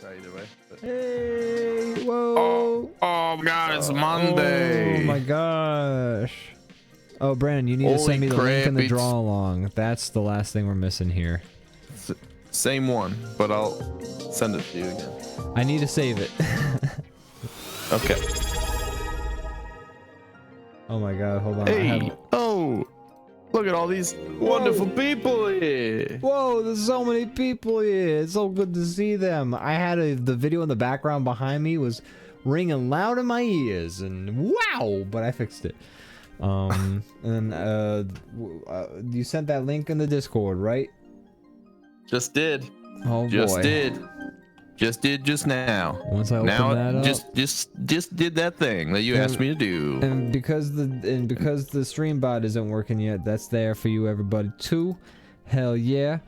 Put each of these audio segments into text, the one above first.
Either way. But... Hey, whoa. Oh my god, it's Monday. Oh my gosh. Oh, Brandon, you need to send me the link in the draw along. That's the last thing we're missing here. Same one, but I'll send it to you again. I need to save it. Okay. Oh my god, hold on. Hey, oh, look at all these wonderful people here. Whoa, there's so many people here. It's so good to see them. I had the video in the background behind me was ringing loud in my ears, and wow, but I fixed it. And you sent that link in the Discord, right? Just did. Oh boy. Just did. Just did just now. Once I open that up, just did that thing that you asked me to do. And because the stream bot isn't working yet, that's there for you everybody too. Hell yeah.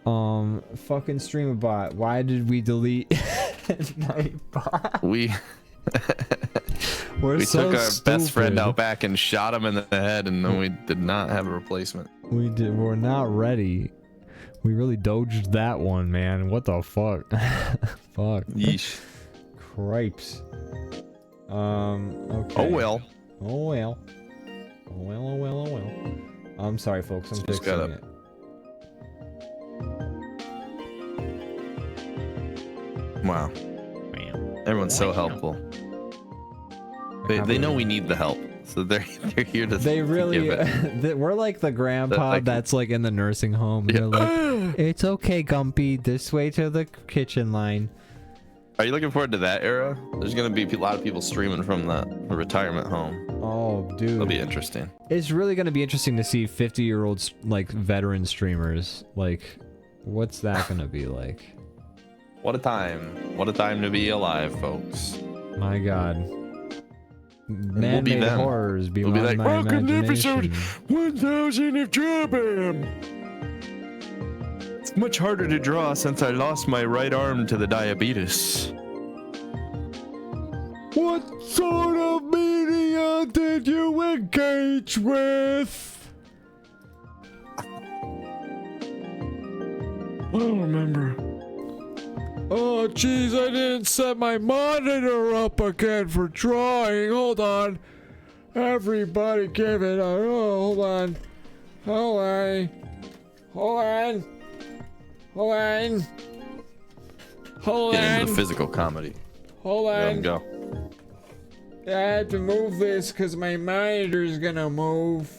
Fucking streamer bot. Why did we delete Nightbot? We so took our stupid. best friend out back and shot him in the head, and then we did not have a replacement. We're not ready. We really dodged that one, man. What the fuck? Fuck. Yeesh. Cripes. Okay. Oh well. Oh well. Oh well, oh well, oh well. I'm sorry, folks. I'm Just fixing it. Wow. Everyone's so helpful. They know we need the help, so they're here to. They really. We're like the grandpa that's like in the nursing home. Yeah. They're like, it's okay, Gumpy. This way to the kitchen line. Are you looking forward to that era? There's gonna be a lot of people streaming from the retirement home. Oh, dude. It'll be interesting. It's really gonna be interesting to see 50-year-old like veteran streamers. Like, what's that gonna be like? What a time! What a time to be alive, folks. My God. Man-made horrors we'll be like, my welcome to episode 1000 of DrawBomb. It's much harder to draw since I lost my right arm to the diabetes. What sort of media did you engage with? I don't remember. Oh, jeez, I didn't set my monitor up again for drawing. Hold on. Everybody give it a... Oh, hold on. Hold on. Hold on. Hold on. Hold on. Get into the physical comedy. Hold on. Go. I have to move this because my monitor's gonna move.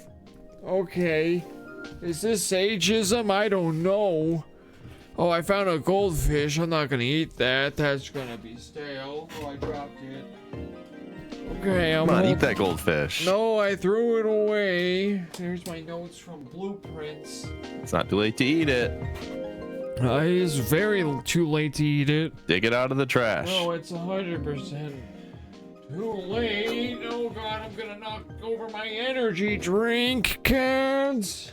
Okay. Is this ageism? I don't know. Oh, I found a goldfish. I'm not gonna eat that. That's gonna be stale. Oh, I dropped it. Okay, Come on, eat that goldfish. No, I threw it away. There's my notes from Blueprints. It's not too late to eat it. It is very too late to eat it. Dig it out of the trash. No, it's 100% too late. Oh God, I'm gonna knock over my energy drink cans.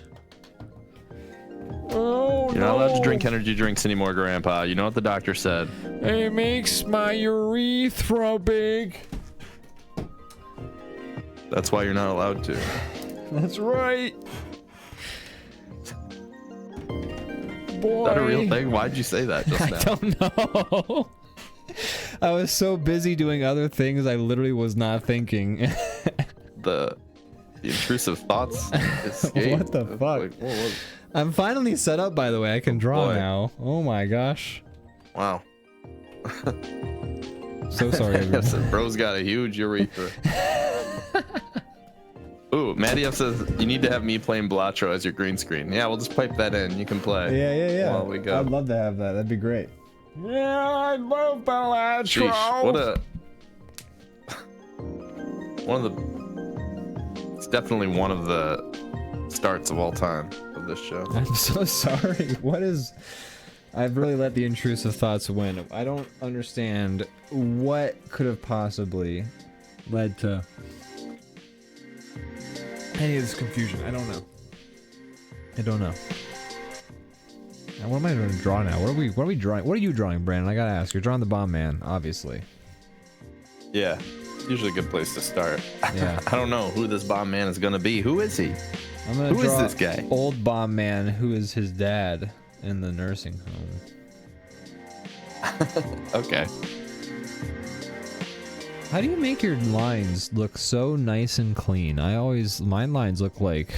Oh, You're not allowed to drink energy drinks anymore, Grandpa. You know what the doctor said. It makes my urethra big. That's why you're not allowed to. That's right. Boy. Is that a real thing? Why'd you say that just now? I don't know. I was so busy doing other things, I literally was not thinking. The intrusive thoughts escape. What the fuck? Like, I'm finally set up, by the way. I can draw now. Oh my gosh. Wow. So sorry, everyone. Bro's got a huge urethra. Ooh, Maddie F says you need to have me playing Blatro as your green screen. Yeah, we'll just pipe that in. You can play. Yeah. While we go. I'd love to have that. That'd be great. Yeah, I love Blatro. Sheesh, one of the. It's definitely one of the starts of all time of this show. I'm so sorry. What is... I've really let the intrusive thoughts win. I don't understand what could have possibly led to any of this confusion. I don't know. Now, what am I going to draw now? What are we drawing? What are you drawing, Brandon? I gotta ask. You're drawing the bomb man, obviously. Yeah, usually a good place to start. Yeah. I don't know who this bomb man is gonna be. Who is he? I'm gonna Who is draw this guy? Old bomb man who is his dad in the nursing home. Okay. How do you make your lines look so nice and clean? My lines look like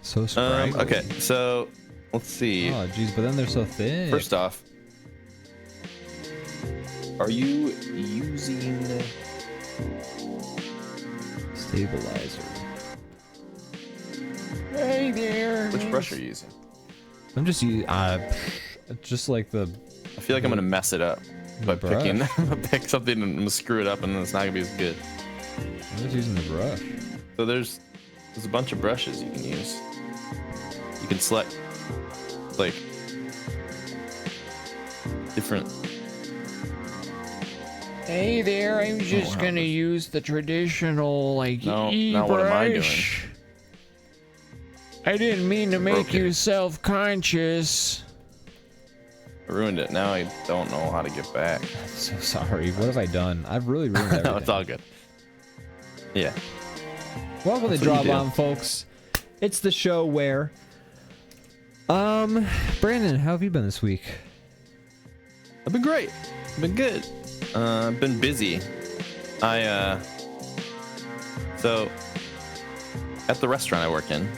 so scraggly. Okay, so let's see. Oh, jeez, but then they're so thin. First off, are you using Stabilizer. Hey there. which brush are you using? I'm just using, just like the... I feel like I'm gonna mess it up by picking pick something and I'm gonna screw it up and then it's not gonna be as good. I'm just using the brush. So there's a bunch of brushes you can use. You can select like different. Hey there, I'm just gonna use the traditional like No, E not what am I brush. I didn't mean to make you self-conscious. I ruined it. Now I don't know how to get back. I'm so sorry. What have I done? I've really ruined everything. No, it's all good. Yeah. Welcome to That's what you DrawBomb, folks. It's the show where... Brandon, how have you been this week? I've been great. I've been good. I've been busy. So at the restaurant I work in,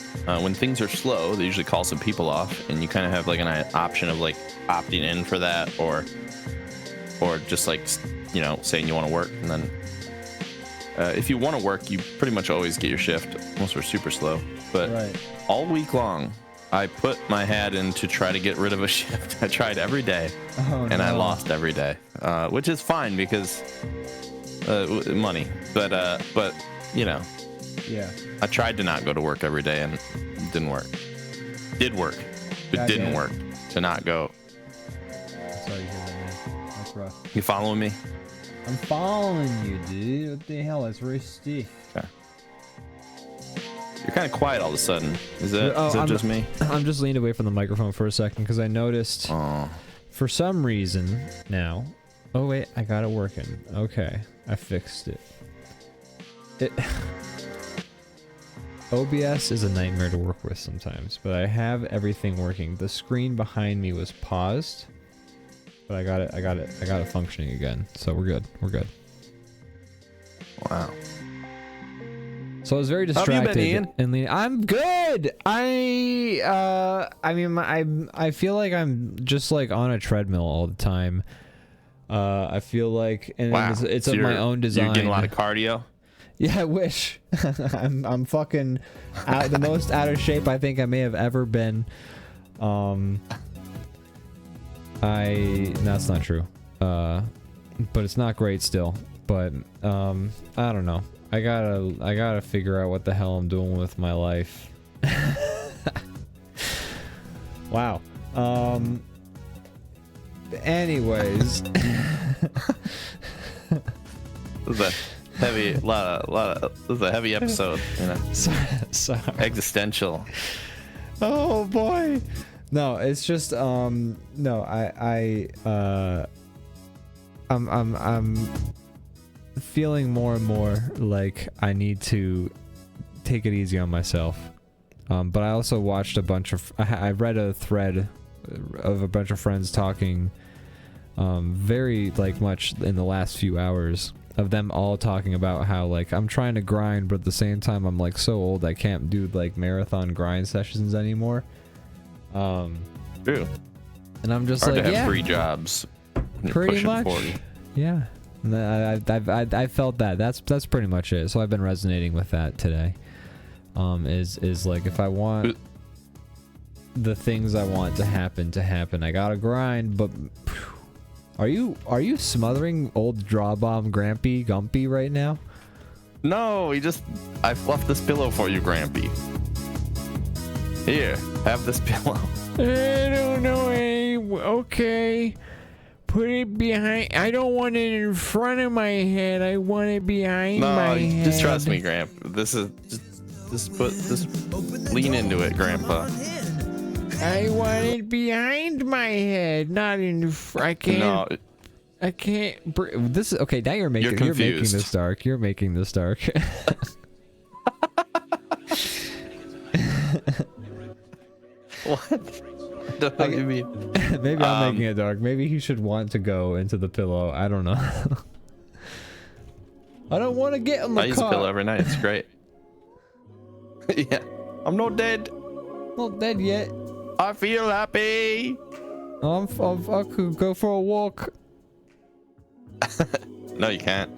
when things are slow, they usually call some people off, and you kind of have like an option of like opting in for that, or just like, you know, saying you want to work, and then if you want to work, you pretty much always get your shift. Unless we're super slow, but all week long, I put my hat in to try to get rid of a shift. I tried every day, and I lost every day, which is fine because money. But you know, yeah, I tried to not go to work every day, and it didn't work. Did work, but didn't work to not go. Sorry to hear that, man. That's rough. You following me? I'm following you, dude. What the hell? That's very stiff. Okay. You're kind of quiet all of a sudden. Is that just me? I'm just leaned away from the microphone for a second because I noticed for some reason now. Oh wait, I got it working. Okay, I fixed it. OBS is a nightmare to work with sometimes, but I have everything working. The screen behind me was paused, but I got it functioning again. So we're good. We're good. Wow. So I was very distracted. How have you been, Ian? I'm good. I mean, I feel like I'm just like on a treadmill all the time. I feel like, and it's of my own design. You're getting a lot of cardio. Yeah, I wish. I'm fucking the most out of shape I think I may have ever been. That's not true. But it's not great still. But I don't know. I gotta figure out what the hell I'm doing with my life. Wow. Anyways. This is a heavy, this is a heavy episode, you know. Sorry. Existential. Oh boy. No, it's just no, I'm feeling more and more like I need to take it easy on myself. But I also watched a bunch of I read a thread of a bunch of friends talking very like much in the last few hours of them all talking about how like I'm trying to grind, but at the same time I'm like so old I can't do like marathon grind sessions anymore. True. And I'm just hard like, to have yeah, 3 jobs when you're pretty pushing much 40. Yeah. I felt that. That's pretty much it. So I've been resonating with that today. Is like if I want the things I want to happen, I gotta grind. But are you smothering old DrawBomb Gumpy right now? No, I fluffed this pillow for you, Grampy. Here, have this pillow. I don't know. Okay. Put it behind. I don't want it in front of my head. I want it behind my head. Just trust me, Grandpa. This is just lean into it, Grandpa. I want it behind my head, not in. I can't. No. I can't. This is okay. Now you're making this dark. You're making this dark. What? What do you mean? Maybe I'm making it dark. Maybe he should want to go into the pillow. I don't know. I don't want to get in the car. I use a pillow every night. It's great. Yeah. I'm not dead. Not dead yet. I feel happy. I could go for a walk. No, you can't.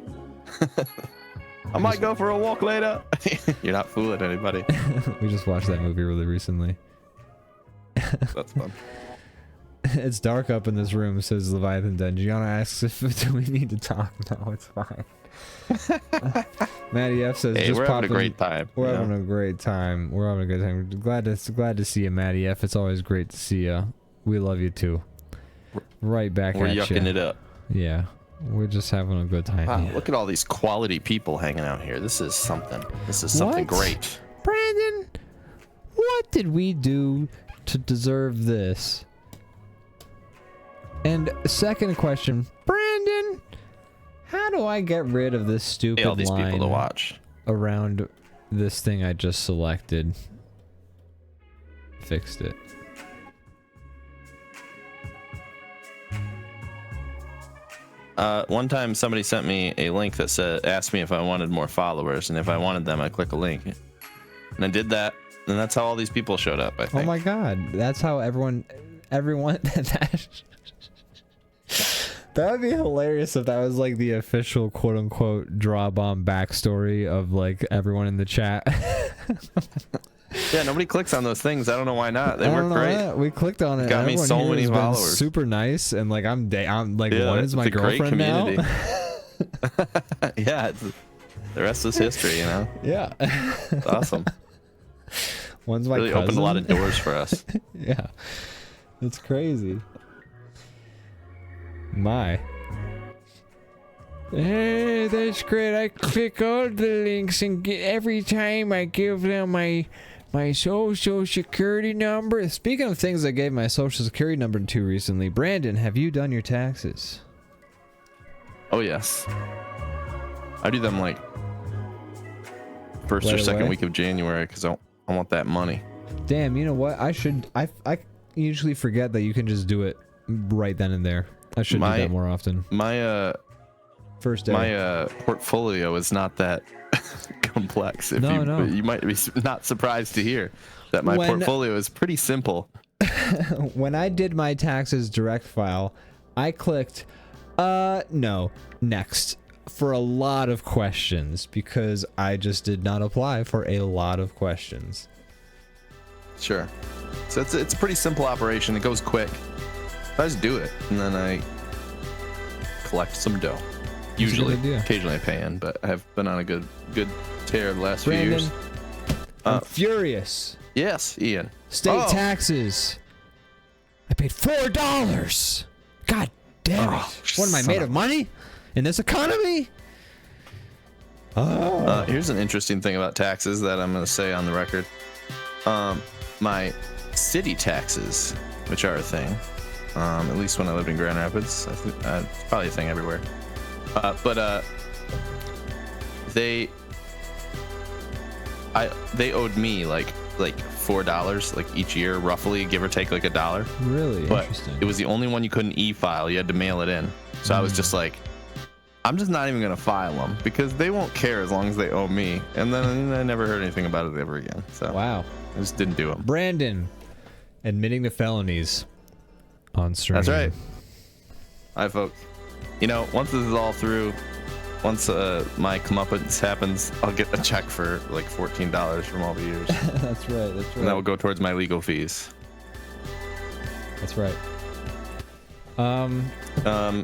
I might go for a walk later. You're not fooling anybody. We just watched that movie really recently. That's fun. It's dark up in this room, says Leviathan Den. Gianna asks if do we need to talk. No, it's fine. Matty F says, hey, just we're pop having a great time. We're having a great time. We're having a good time. Glad to see you, Matty F. It's always great to see you. We love you too. Right back at you. We're yucking it up. Yeah, we're just having a good time. Wow, here. look at all these quality people hanging out here. This is something. This is something great. Brandon, what did we do to deserve this? And second question, Brandon, how do I get rid of this stupid all these line people to watch around this thing I just selected? Fixed it. One time somebody sent me a link that asked me if I wanted more followers, and if I wanted them, I click a link, and I did that, and that's how all these people showed up. I think. Oh my god, that's how everyone that would be hilarious if that was like the official quote-unquote DrawBomb backstory of like everyone in the chat. Yeah, nobody clicks on those things. I don't know why not. They work great. That. We clicked on it. Got me so many followers. Super nice, and like I'm like, yeah, what is my girlfriend now? Yeah, the rest is history, you know. Yeah, it's awesome. One's my really cousin. Opened a lot of doors for us. Yeah, it's crazy. My. Hey, that's great. I click all the links and every time I give them my social security number. Speaking of things I gave my social security number to recently, Brandon, have you done your taxes? Oh yes, I do them like first or second week of January because I want that money. Damn, you know what? I usually forget that you can just do it right then and there. I should do that more often. My first day. My portfolio is not that complex. You might be not surprised to hear that my portfolio is pretty simple. When I did my taxes direct file, I clicked no, next for a lot of questions because I just did not apply for a lot of questions. Sure. So it's a pretty simple operation. It goes quick. I just do it and then I collect some dough. Usually, occasionally I pay in, but I have been on a good tear the last few years. I'm furious. Yes, Ian. State taxes. I paid $4. God damn it! What am I made of money in this economy? Here's an interesting thing about taxes that I'm going to say on the record. My city taxes, which are a thing, at least when I lived in Grand Rapids, it's probably a thing everywhere. But they owed me like $4 like each year, roughly, give or take like $1. Really? But interesting. it was the only one you couldn't e-file. You had to mail it in. So I was just like, I'm just not even gonna file them because they won't care as long as they owe me. And then I never heard anything about it ever again. So wow, I just didn't do them. Brandon, admitting to felonies on stream. That's right. Hi, folks. You know, once this is all through, once my comeuppance happens, I'll get a check for like $14 from all the years. That's right. That's right. And that will go towards my legal fees. That's right.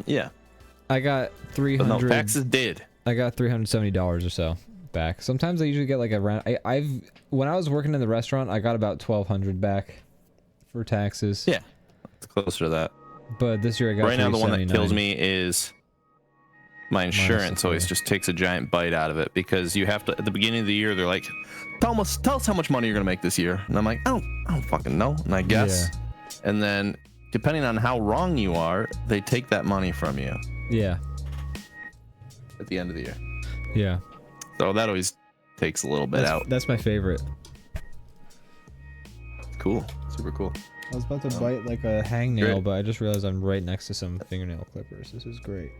Yeah. I got 300. No, taxes did. I got $370 or so back. Sometimes I usually get like around. When I was working in the restaurant, I got about 1,200 back for taxes. Yeah, it's closer to that. But this year I got right now the one that kills 379. me is my insurance. Always just takes a giant bite out of it because you have to at the beginning of the year they're like, tell us how much money you're gonna make this year, and I'm like, I don't fucking know, and I guess, and then depending on how wrong you are, they take that money from you. Yeah. At the end of the year. Yeah. So that always takes a little bit out. That's my favorite. Cool. Super cool. I was about to bite like a hangnail, Great. but I just realized I'm right next to some fingernail clippers. This is great.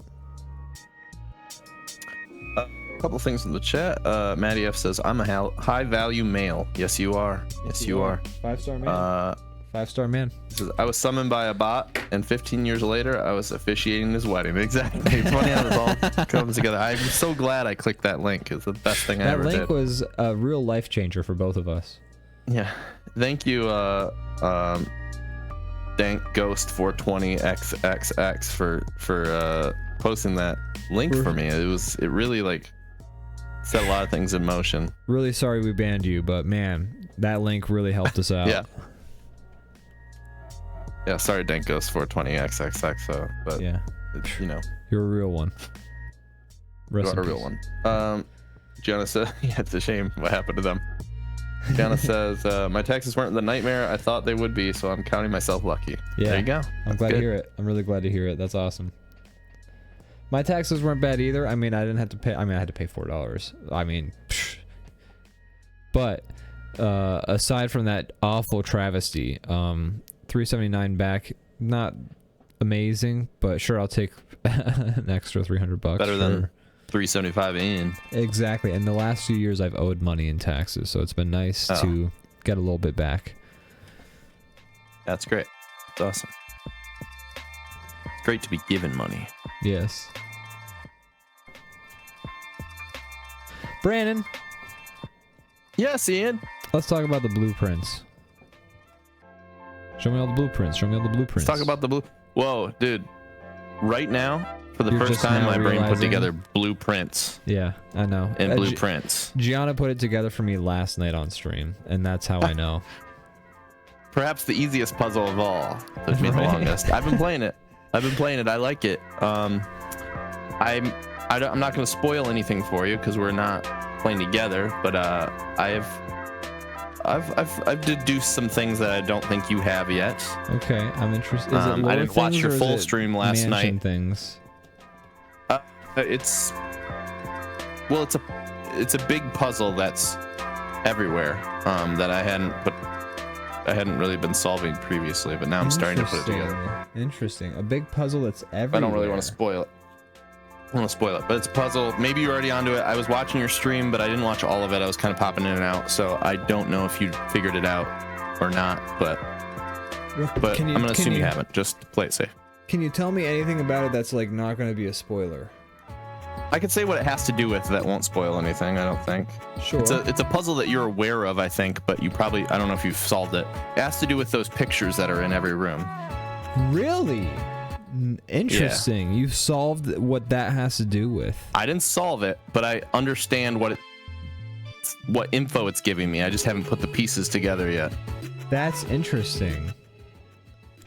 A couple things in the chat. Maddie F says, I'm a high value male. Yes, you are. Yes, you are. 5-star man. 5-star man. Says, I was summoned by a bot, and 15 years later, I was officiating his wedding. Exactly. It's funny how this all comes together. I'm so glad I clicked that link. It's the best thing I ever did. That link was a real life changer for both of us. Yeah. Thank you, Dank Ghost 420XXX for posting that link for me. It really like set a lot of things in motion. Really sorry we banned you, but man, that link really helped us out. Yeah. Yeah, sorry, Dank Ghost 420XXX. But yeah, it's, you know, you're a real one. You're a real one. Gianna says, yeah, it's a shame what happened to them. Gianna says, my taxes weren't the nightmare I thought they would be, so I'm counting myself lucky. Yeah, there you go. I'm glad to hear it. I'm really glad to hear it. That's awesome. My taxes weren't bad either. I mean, I didn't have to pay. I mean, I had to pay $4. I mean, psh. But aside from that awful travesty, 379 back, not amazing, but sure, I'll take an extra $300. Better than 375 in. Exactly. And the last few years I've owed money in taxes, so it's been nice to get a little bit back. That's great. It's awesome. Great to be given money. Yes. Brandon. Yes, Ian. Let's talk about the blueprints. Show me all the blueprints. Show me all the blueprints. Let's talk about the blue. Whoa, dude. Right now, for the You're first just time, now my brain put realizing? together blueprints Yeah, I know. and blueprints. Gianna put it together for me last night on stream, and that's how I know. Perhaps the easiest puzzle of all. Took me the longest. I've been playing it. I like it. I'm not going to spoil anything for you because we're not playing together. But I've deduced some things that I don't think you have yet. Okay, I'm interested. I didn't watch your full stream last night. Things. It's a big puzzle that's everywhere. That I hadn't really been solving previously, but now I'm starting to put it together. Interesting. A big puzzle that's everywhere. I don't really want to spoil it. But it's a puzzle. Maybe you're already onto it. I was watching your stream, but I didn't watch all of it. I was kind of popping in and out, so I don't know if you figured it out or not. But I'm gonna assume you haven't. Just play it safe. Can you tell me anything about it that's like not going to be a spoiler? I could say what it has to do with that won't spoil anything. I don't think. Sure. It's a puzzle that you're aware of, I think, but I don't know if you've solved it. It has to do with those pictures that are in every room. Really? Interesting. Yeah. You've solved what that has to do with. I didn't solve it, but I understand what info it's giving me. I just haven't put the pieces together yet. That's interesting.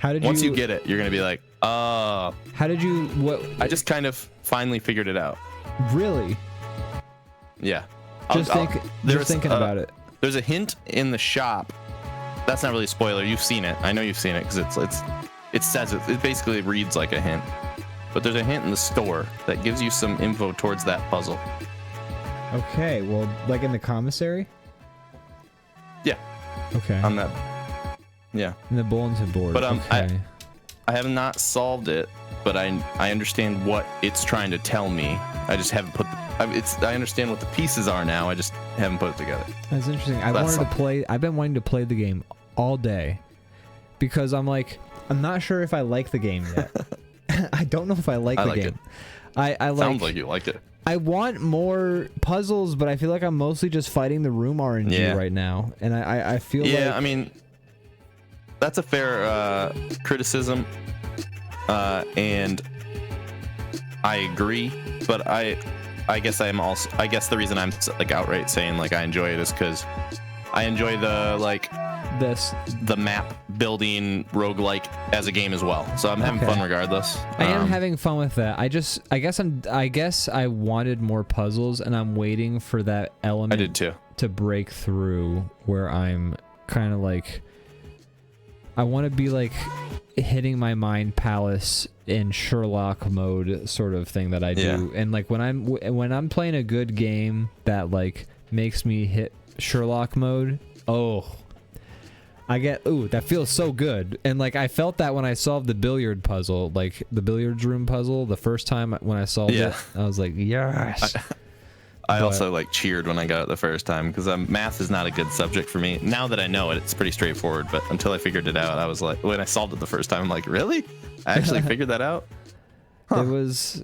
Once you get it, you're gonna be like, how did you? What? I just kind of finally figured it out. Really? Yeah. Just thinking about it. There's a hint in the shop. That's not really a spoiler. You've seen it. I know you've seen it because it says it. It basically reads like a hint. But there's a hint in the store that gives you some info towards that puzzle. Okay. Well, like in the commissary. Yeah. Okay. On that. Yeah. In the bulletin board. But okay. I have not solved it, but I understand what it's trying to tell me. I just haven't put I understand what the pieces are now. I just haven't put it together. That's interesting. I've been wanting to play the game all day because I'm not sure if I like the game yet. I don't know if I like the game. Sounds like you like it. I want more puzzles, but I feel like I'm mostly just fighting the room RNG right now, and I feel like. Yeah, I mean, that's a fair criticism, and I agree. But I guess the reason I'm like outright saying like I enjoy it is because I enjoy the map building roguelike as a game as well. So I'm having fun regardless. I am having fun with that. I guess I wanted more puzzles, and I'm waiting for that element I did too. to break through where I'm kind of like, I want to be like hitting my mind palace in Sherlock mode sort of thing that I do. And like when I'm playing a good game that like makes me hit Sherlock mode, I get, that feels so good. And like I felt that when I solved the billiard puzzle, like the billiards room puzzle, the first time when I solved it, I was like, yes. I also like cheered when I got it the first time because math is not a good subject for me. Now that I know it, it's pretty straightforward. But until I figured it out, I was like, when I solved it the first time, I'm like, really? I actually figured that out? Huh. It was,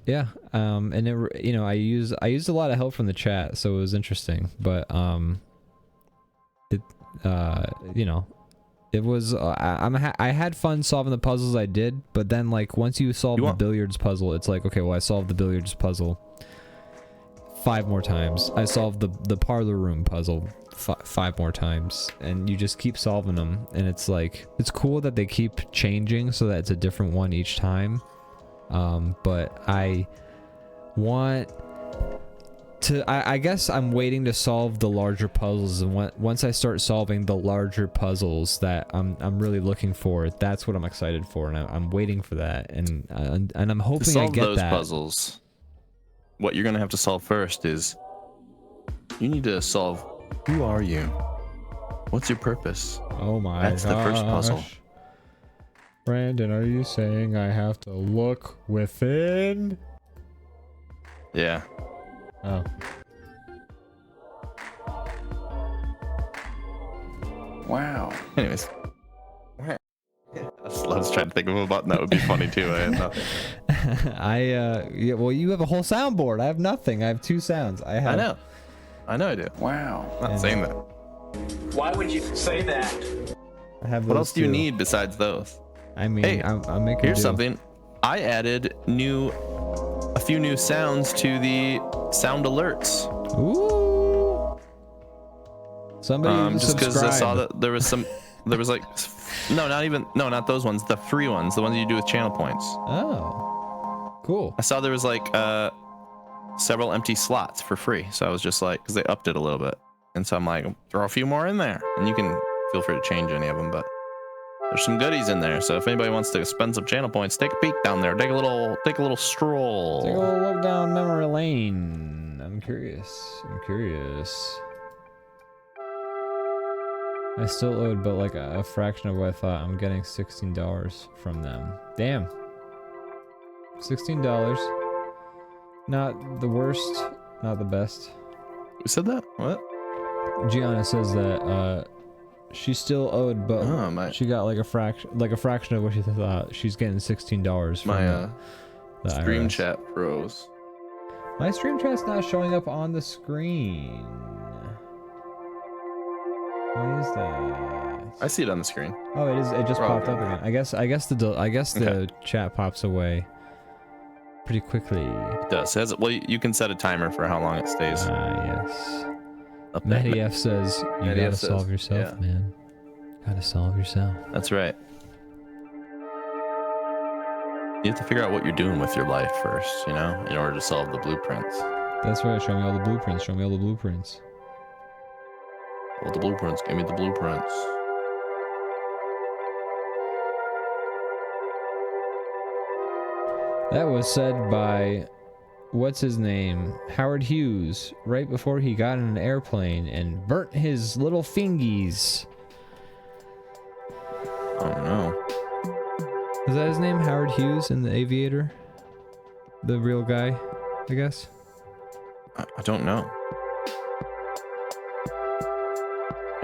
and it, I used a lot of help from the chat, so it was interesting. But it was I had fun solving the puzzles I did. But then like once you solve the billiards puzzle, it's like, okay, well I solved the billiards puzzle 5 more times. I solved the parlor room puzzle 5 more times, and you just keep solving them. And it's like, it's cool that they keep changing so that it's a different one each time. But I want to, I guess I'm waiting to solve the larger puzzles, and once I start solving the larger puzzles that I'm really looking for, that's what I'm excited for, and I'm waiting for that, and I'm hoping I get those that. Puzzles. What you're gonna have to solve first is you need to solve, who are you? What's your purpose? Oh my That's the first puzzle. Brandon, are you saying I have to look within? Yeah. Oh. Wow. Anyways. I was trying to think of a button that would be funny too. I had nothing. Yeah, well, you have a whole soundboard. I have nothing. I have 2 sounds. I know I do. Wow. I'm not saying that. Why would you say that? I have. What else do you need besides those? I mean, hey, I'm making. Here's something. I added a few new sounds to the sound alerts. Ooh. Somebody just because I saw that there was like, not those ones, the free ones, the ones you do with channel points. Oh, cool. I saw there was like several empty slots for free, so I was just like, because they upped it a little bit, and so I'm like, throw a few more in there, and you can feel free to change any of them, but there's some goodies in there. So if anybody wants to spend some channel points, take a peek down there, take a little stroll, take a little walk down memory lane. I'm curious. I still owed, but like a fraction of what I thought. I'm getting $16 from them. Damn. $16. Not the worst, not the best. Who said that? What? Gianna says that she still owed, but she got like a fraction of what she thought. She's getting $16 from the stream IRS. chat froze. My stream chat's not showing up on the screen. Why is that? I see it on the screen. Oh, it is. It just popped up again. I guess the chat pops away pretty quickly. It does. Well, you can set a timer for how long it stays. Yes. Up there. Matty F says you gotta solve yourself, man. Gotta solve yourself. That's right. You have to figure out what you're doing with your life first, in order to solve the blueprints. That's right. Show me all the blueprints. Show me all the blueprints. Well, the blueprints. Give me the blueprints. That was said by, what's his name? Howard Hughes, right before he got in an airplane and burnt his little fingies. Oh no. Is that his name? Howard Hughes in The Aviator? The real guy, I guess? I don't know.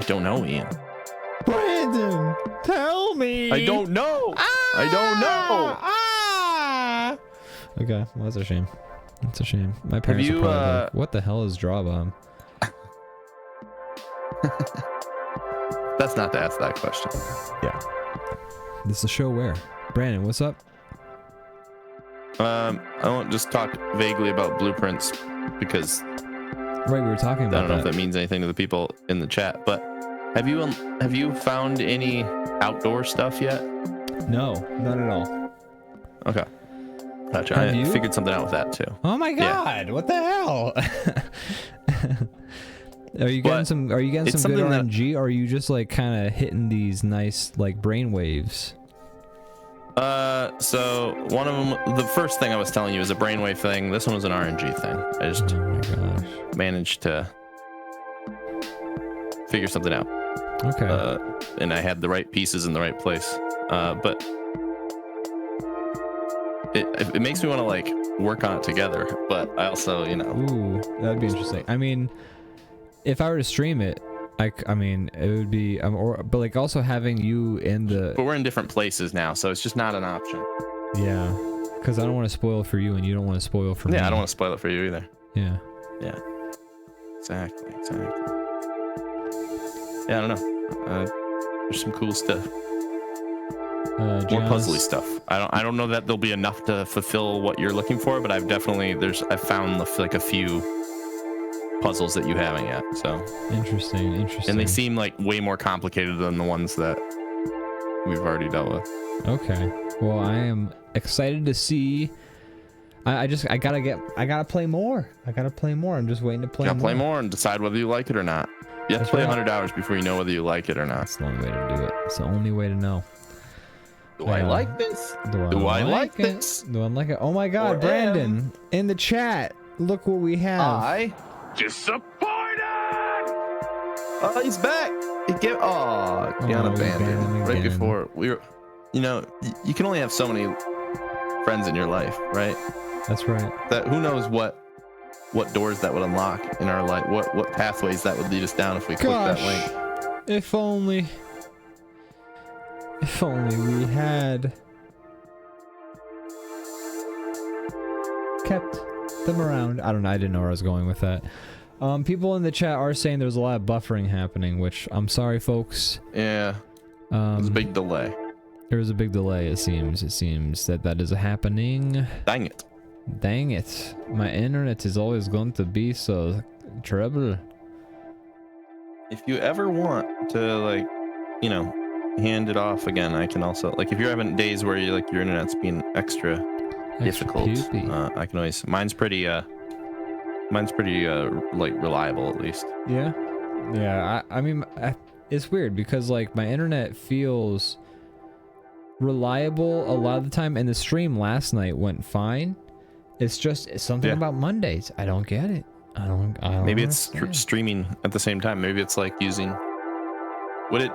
I don't know, Ian. Brandon, tell me. I don't know. I don't know. Okay, well, that's a shame. That's a shame. My parents are probably like, what the hell is DrawBomb? That's not to ask that question. Yeah. This is a show where? Brandon, what's up? I won't just talk vaguely about blueprints. because Right, we were talking I about don't know if that means anything to the people in the chat. But have you found any outdoor stuff yet? No, not at all. Okay. Gotcha. Have I you? figured something out with that too. Oh my god! What the hell? Are you getting But some? Are you getting it's some good something that- RNG? Or are you just like kind of hitting these nice like brain waves? So one of them, the first thing I was telling you is a brainwave thing. This one was an RNG thing. I just Oh my gosh. managed to figure something out. Okay. And I had the right pieces in the right place. But it makes me want to like work on it together. But I also, you know, Ooh, that'd be interesting. I mean, if I were to stream it, I mean, it would be, but like also having you in the, but we're in different places now, so it's just not an option. yeah, because I don't want to spoil for you, and you don't want to spoil for me. Yeah, I don't want to spoil it for you either. Yeah. Yeah, exactly. Yeah, I don't know. There's some cool stuff. More puzzly stuff. I don't know that there'll be enough to fulfill what you're looking for, but I've found like a few puzzles that you haven't yet. So Interesting. and they seem like way more complicated than the ones that we've already dealt with. Okay. Well, I am excited to see. I gotta play more. I'm just waiting to play. Gotta play more and decide whether you like it or not. You have That's to play right. 100 hours before you know whether you like it or not. That's the only way to do it. It's the only way to know. Do I like this? Do I like it? this? Do I like it? Oh my God, Or Brandon, in the chat, look what we have. Disappointed. Oh, he's back. He got abandoned right again. before we were. You know, you can only have so many friends in your life, right? That's right. That who knows what doors that would unlock in our life, what pathways that would lead us down if we click that link. If only we had kept them around. I don't know. I didn't know where I was going with that. People in the chat are saying there's a lot of buffering happening, which I'm sorry, folks. Yeah, there's a big delay. There was a big delay. It seems that is happening. Dang it. Dang it. My internet is always going to be so trouble. If you ever want to, like, you know, hand it off again, I can also, like, if you're having days where you like your internet's being extra difficult, poopy. I can always. Mine's pretty like reliable at least. Yeah. I mean, it's weird because like my internet feels reliable a lot of the time, and the stream last night went fine. It's something about Mondays. I don't get it. I don't Maybe it's understand. streaming at the same time. Maybe it's like using. Would it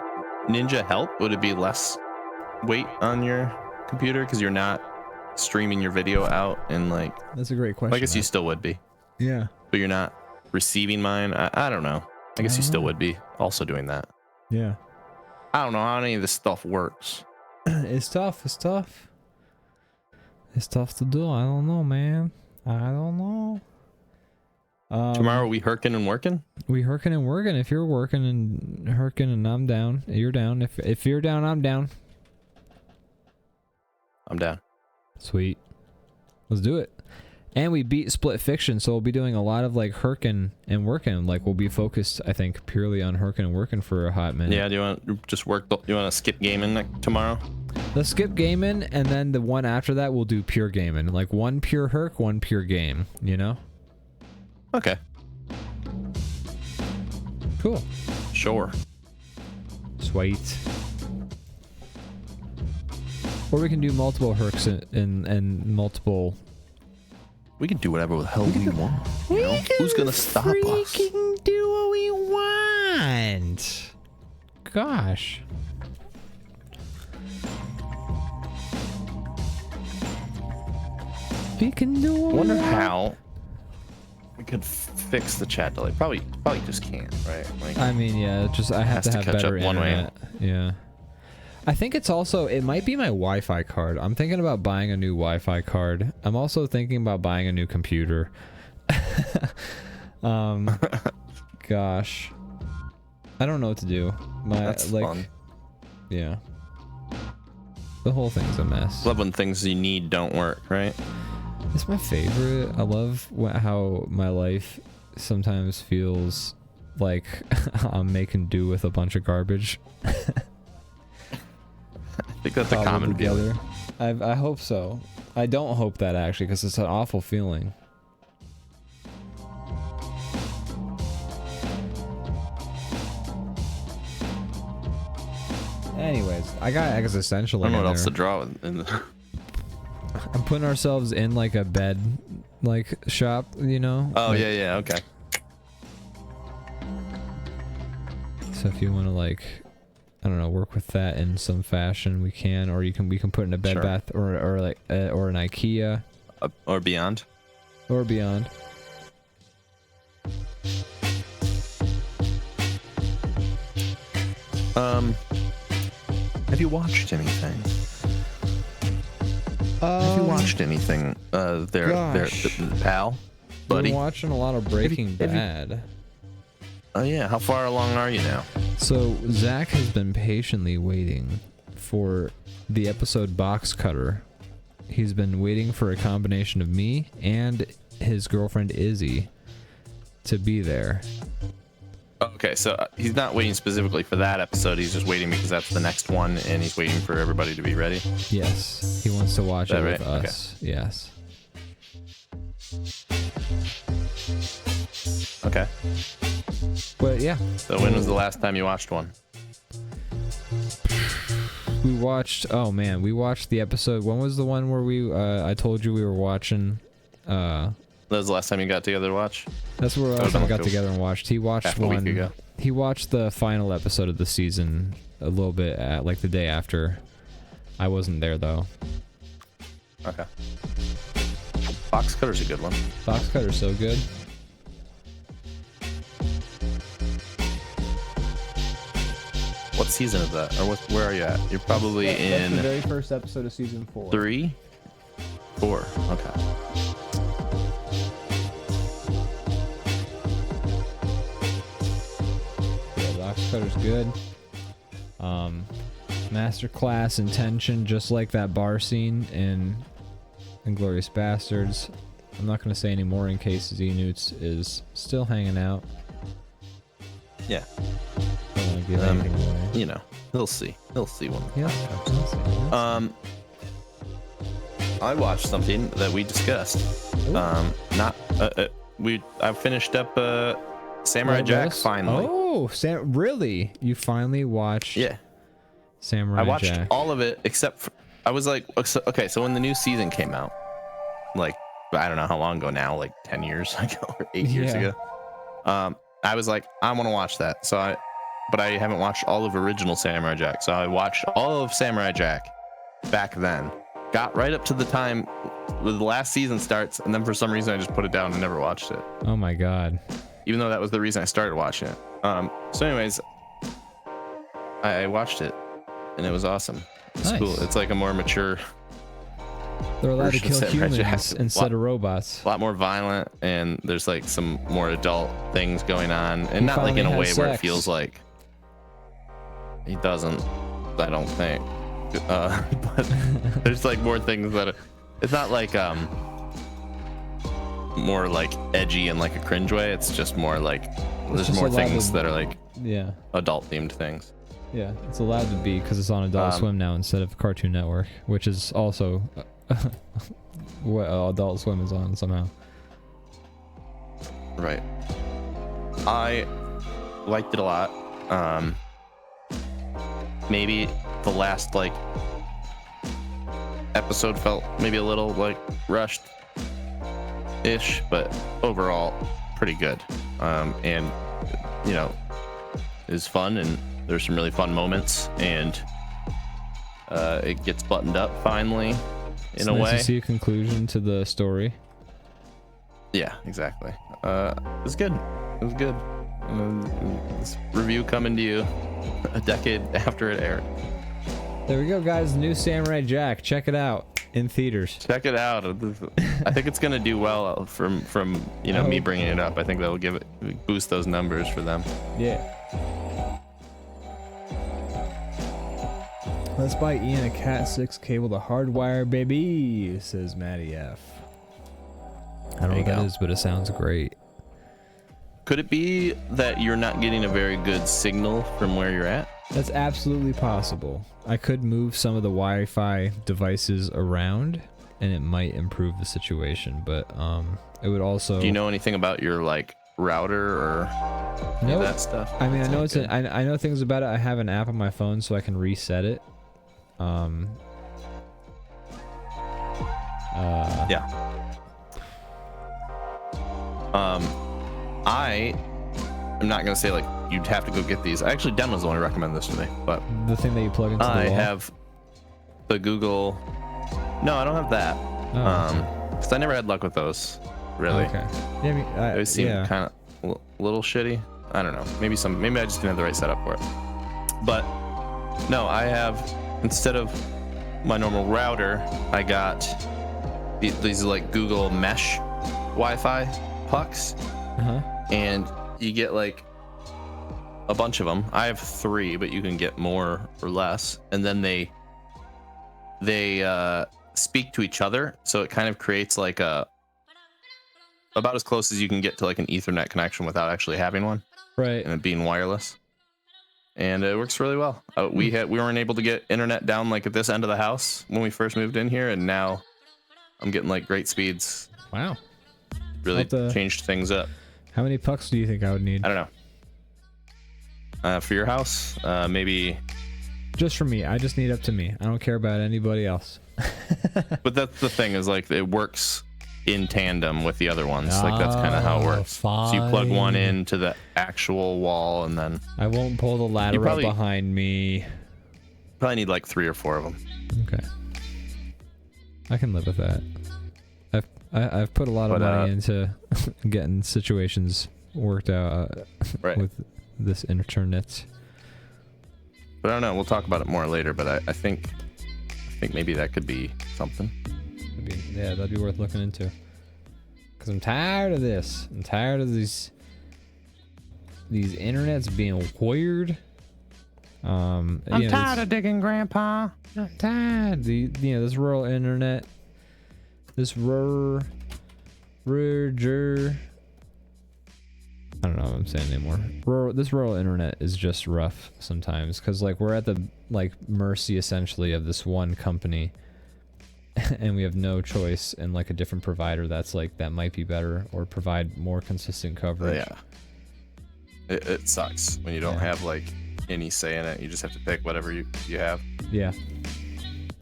Ninja help? Would it be less weight on your computer because you're not streaming your video out and like? That's a great question. I guess you still would be, Yeah. but you're not receiving mine. I don't know. I guess you still would be also doing that. Yeah. I don't know how any of this stuff works. It's tough. It's tough to do. I don't know, man. I don't know. Tomorrow we herking and working. We herking and working. If you're working and herking and I'm down, you're down. If you're down, I'm down. I'm down. Sweet. Let's do it. And we beat Split Fiction, so we'll be doing a lot of like herking and working. Like we'll be focused, I think, purely on herking and working for a hot minute. Yeah. Do you want to just work? Do you want to skip gaming tomorrow? Let's skip gaming, and then the one after that we'll do pure gaming. Like one pure herc, one pure game. You know? Okay. Cool. Sure. Sweet. Or we can do multiple hercs and multiple. We can do whatever the hell we want. You know? Who's gonna stop us? Freaking do what we want. Gosh. We can do what I wonder we want. how we could fix the chat delay. Probably just can't, right? Like, I mean, yeah, I have Has to to have catch better up one way. internet. Yeah. I think it might be my Wi-Fi card. I'm thinking about buying a new Wi-Fi card. I'm also thinking about buying a new computer. Gosh. I don't know what to do. that's fun. Yeah. The whole thing's a mess. Love when things you need don't work, right? It's my favorite. I love how my life sometimes feels like I'm making do with a bunch of garbage. I think that's a common feeling. I hope so. I don't hope that actually, because it's an awful feeling. Anyways, I got existential. I don't know in what else there. to draw in the I'm putting ourselves in like a bed, like shop, you know. Oh like, yeah, okay. So if you want to like, I don't know, work with that in some fashion, we can, or we can put in a Bed Sure. Bath or like or an IKEA Or beyond. or beyond. Have you watched anything? Have you watched anything? gosh. Pal, buddy. Been watching a lot of Breaking have you- Bad. Oh yeah, how far along are you now? So Zach has been patiently waiting for the episode Box Cutter. He's been waiting for a combination of me and his girlfriend Izzy to be there. Okay, so he's not waiting specifically for that episode. He's just waiting because that's the next one, and he's waiting for everybody to be ready. Yes, he wants to watch Is it that with right? us. Yes. Okay. But yeah, So when was the last time you watched one? we watched. Oh man, we watched the episode. When was the one where we? I told you we were watching. That was the last time you got together to watch? That's where That was we like got a- together and watched. He watched half a week one. ago. He watched the final episode of the season a little bit at like the day after. I wasn't there though. Okay. Box Cutter's a good one. Box Cutter's so good. What season is that? Or where are you at? You're probably That's the in very first episode of season 4. 3? 4. Okay. Yeah, Box Cutter's good. Masterclass intention, just like that bar scene in Inglourious Bastards. I'm not gonna say any more in case Z-Newts is still hanging out. Yeah. Don't wanna give anything away. You know, he'll see. He'll see one. Yes, absolutely. I watched something that we discussed. I finished up Samurai Jack finally. Oh, really? You finally watched Yeah. Samurai I watched Jack? all of it except for, I was like, okay, so when the new season came out, like, I don't know how long ago now, like 10 years ago or 8 years Yeah. ago. I was like, I want to watch that. But I haven't watched all of original Samurai Jack. So I watched all of Samurai Jack back then. Got right up to the time where the last season starts, and then for some reason I just put it down and never watched it. Oh my god. Even though that was the reason I started watching it. So anyways, I watched it, and it was awesome. It's Nice. cool. It's like a more mature, They're allowed to version of kill Samurai Jack. humans instead of robots. a lot more violent, and there's like some more adult things going on, and He not like in a finally way has where it sex. feels like he doesn't. I don't think. But there's like more things that it's not like more like edgy and like a cringe way. It's just more like there's just more allowed things to- that are like Yeah. adult themed things. Yeah, it's allowed to be because it's on Adult Swim now instead of Cartoon Network, which is also what Adult Swim is on somehow. Right. I liked it a lot. Maybe the last like episode felt maybe a little like rushed ish, but overall pretty good. And you know, is fun, and there's some really fun moments, and it gets buttoned up finally It's in a nice way. to see a conclusion to the story. Yeah, exactly. It was good. It was good. This review coming to you a decade after it aired. There we go, guys. The new Samurai Jack. Check it out in theaters. Check it out. I think it's gonna do well from you know me hope bringing it up. I think that will give it boost those numbers for them. Yeah. Let's buy Ian a Cat 6 cable to hardwire, baby, says Matty F. I don't know what There you that go. is, but it sounds great. Could it be that you're not getting a very good signal from where you're at? That's absolutely possible. I could move some of the Wi-Fi devices around, and it might improve the situation. But it would also. Do you know anything about your like router or any of that stuff? I mean, I know Sounds good. I know things about it. I have an app on my phone, so I can reset it. Yeah. I am not gonna say like you'd have to go get these. Actually, Den was the one who recommended this to me, but The thing that you plug into the wall. I have the Google. No, I don't have that. Oh, Because I never had luck with those. Really, okay. Yeah, I mean, they always seem yeah. kind of a little shitty. I don't know. Maybe I just didn't have the right setup for it. But no, I have, instead of my normal router, I got these like Google Mesh Wi-Fi pucks, and you get like a bunch of them. I have 3, but you can get more or less, and then they speak to each other, so it kind of creates like about as close as you can get to like an Ethernet connection without actually having one, Right. and it being wireless. And it works really well. We weren't able to get internet down like at this end of the house when we first moved in here, and now I'm getting like great speeds. Wow. Really I'll have to- changed things up. How many pucks do you think I would need? I don't know. For your house, maybe. Just for me. I just need up to me. I don't care about anybody else. But that's the thing, is like it works in tandem with the other ones. Like that's kind of how it works. So you plug one Fine. into the actual wall, and then I won't pull the ladder probably- up behind me. probably need like 3 or 4 of them. Okay. I can live with that. I've put a lot of But, money into getting situations worked out Right. with this internet. But I don't know. We'll talk about it more later. But I think maybe that could be something. That'd be worth looking into. Cause I'm tired of this. I'm tired of these internets being weird. I'm tired of digging, Grandpa. I'm tired. This rural internet. This I don't know what I'm saying anymore. This rural internet is just rough sometimes, because like we're at the like mercy essentially of this one company, and we have no choice in like a different provider that might be better or provide more consistent coverage. Yeah. It sucks when you don't have like any say in it. You just have to pick whatever you have. Yeah.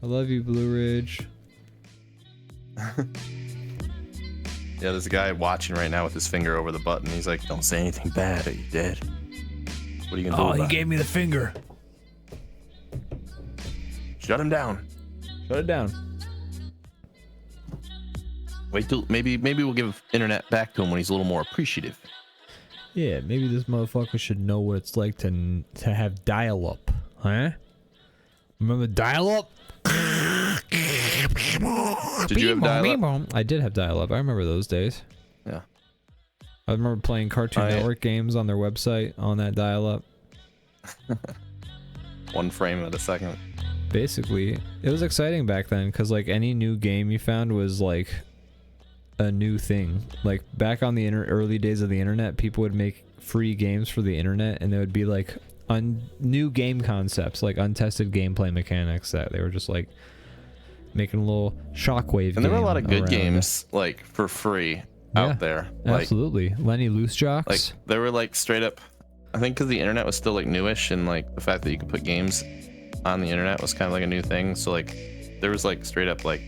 I love you, Blue Ridge. Yeah, there's a guy watching right now with his finger over the button. He's like, "Don't say anything bad, or you dead." What are you gonna do about it? me the finger. Shut him down. Shut it down. Wait till maybe we'll give internet back to him when he's a little more appreciative. Yeah, maybe this motherfucker should know what it's like to have dial-up, huh? Remember dial-up? Did you have dial-up? I did have dial-up. I remember those days. Yeah. I remember playing Cartoon Network games on their website on that dial-up. 1 frame at a second. Basically, it was exciting back then because like any new game you found was like a new thing. Like back on the early days of the internet, people would make free games for the internet, and they would be like new game concepts, like untested gameplay mechanics that they were just like making a little shockwave. And there were a lot of good around games like for free out there. Like, absolutely. Lenny Loose Jocks. like they were like straight up. I think because the internet was still like newish, and like the fact that you could put games on the internet was kind of like a new thing. So like there was like straight up like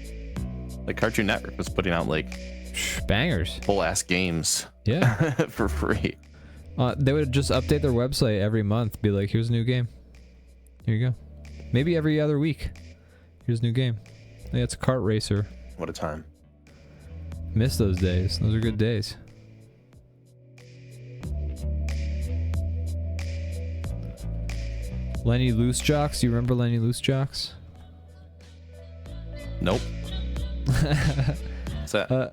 Cartoon Network was putting out like bangers. whole ass games. Yeah. For free. They would just update their website every month, be like, here's a new game. Here you go. Maybe every other week. Here's a new game. Yeah, it's a kart racer. What a time. Miss those days. Those are good days. Lenny Loose Jocks. You remember Lenny Loose Jocks? Nope. What's that?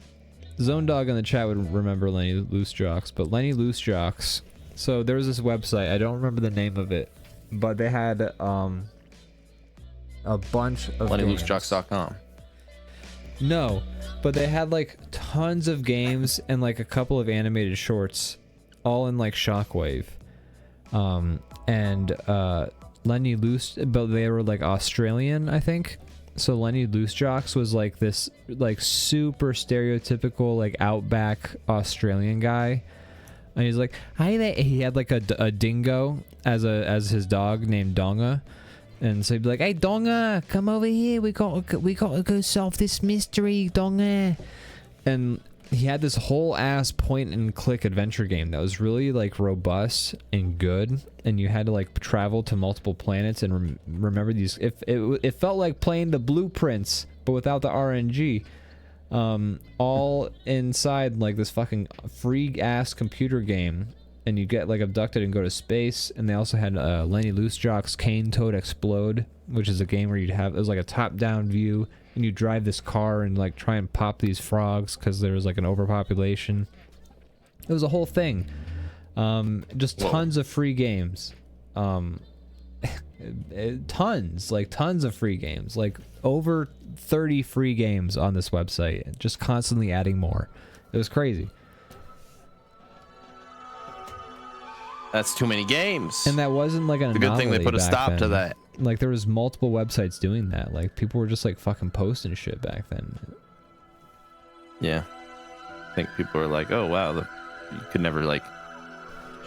Zone Dog in the chat would remember Lenny Loose Jocks, but Lenny Loose Jocks. So there was this website. I don't remember the name of it, but they had a bunch of games. LennyLooseJocks.com. No, but they had like tons of games and like a couple of animated shorts, all in like Shockwave. And Lenny Loose, but they were like Australian, I think. So Lenny Loose Jocks was like this like super stereotypical like outback Australian guy. And he's like, hi there. He had like a dingo as his dog named Donga. And so he'd be like, hey Donga, come over here. We got to go solve this mystery, Donga. And he had this whole ass point and click adventure game that was really like robust and good. And you had to like travel to multiple planets and remember these. It felt like playing the blueprints, but without the RNG. All inside like this fucking free ass computer game, and you get like abducted and go to space. And they also had Lenny Loose Jock's Cane Toad Explode, which is a game where it was like a top down view, and you drive this car and like try and pop these frogs because there was like an overpopulation. It was a whole thing. Just tons of free games. Tons of free games, like over 30 free games on this website, just constantly adding more. It was crazy. That's too many games. And that wasn't like an anomaly. It's a good thing they put a stop then. to that. Like there was multiple websites doing that. Like people were just like fucking posting shit back then. Yeah. I think people were like, oh wow, you could never like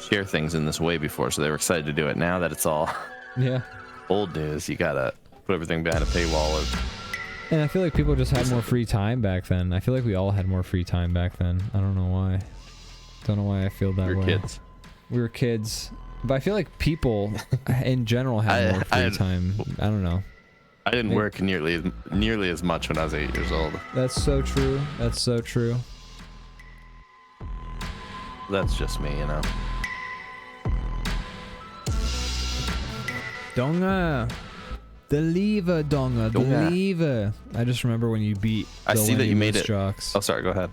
share things in this way before, so they were excited to do it. Now that it's all yeah old news, you gotta put everything behind a paywall. And I feel like people just had more free time back then. I feel like we all had more free time back then. I don't know why. Don't know why I feel that way. Kids. We were kids. But I feel like people in general had more free time. I don't know. I didn't work nearly as much when I was 8 years old. That's so true. That's so true. That's just me, you know. Donga. The lever, Donga. The lever. I just remember when you beat the I see that you made it. Jocks. Oh, sorry, go ahead.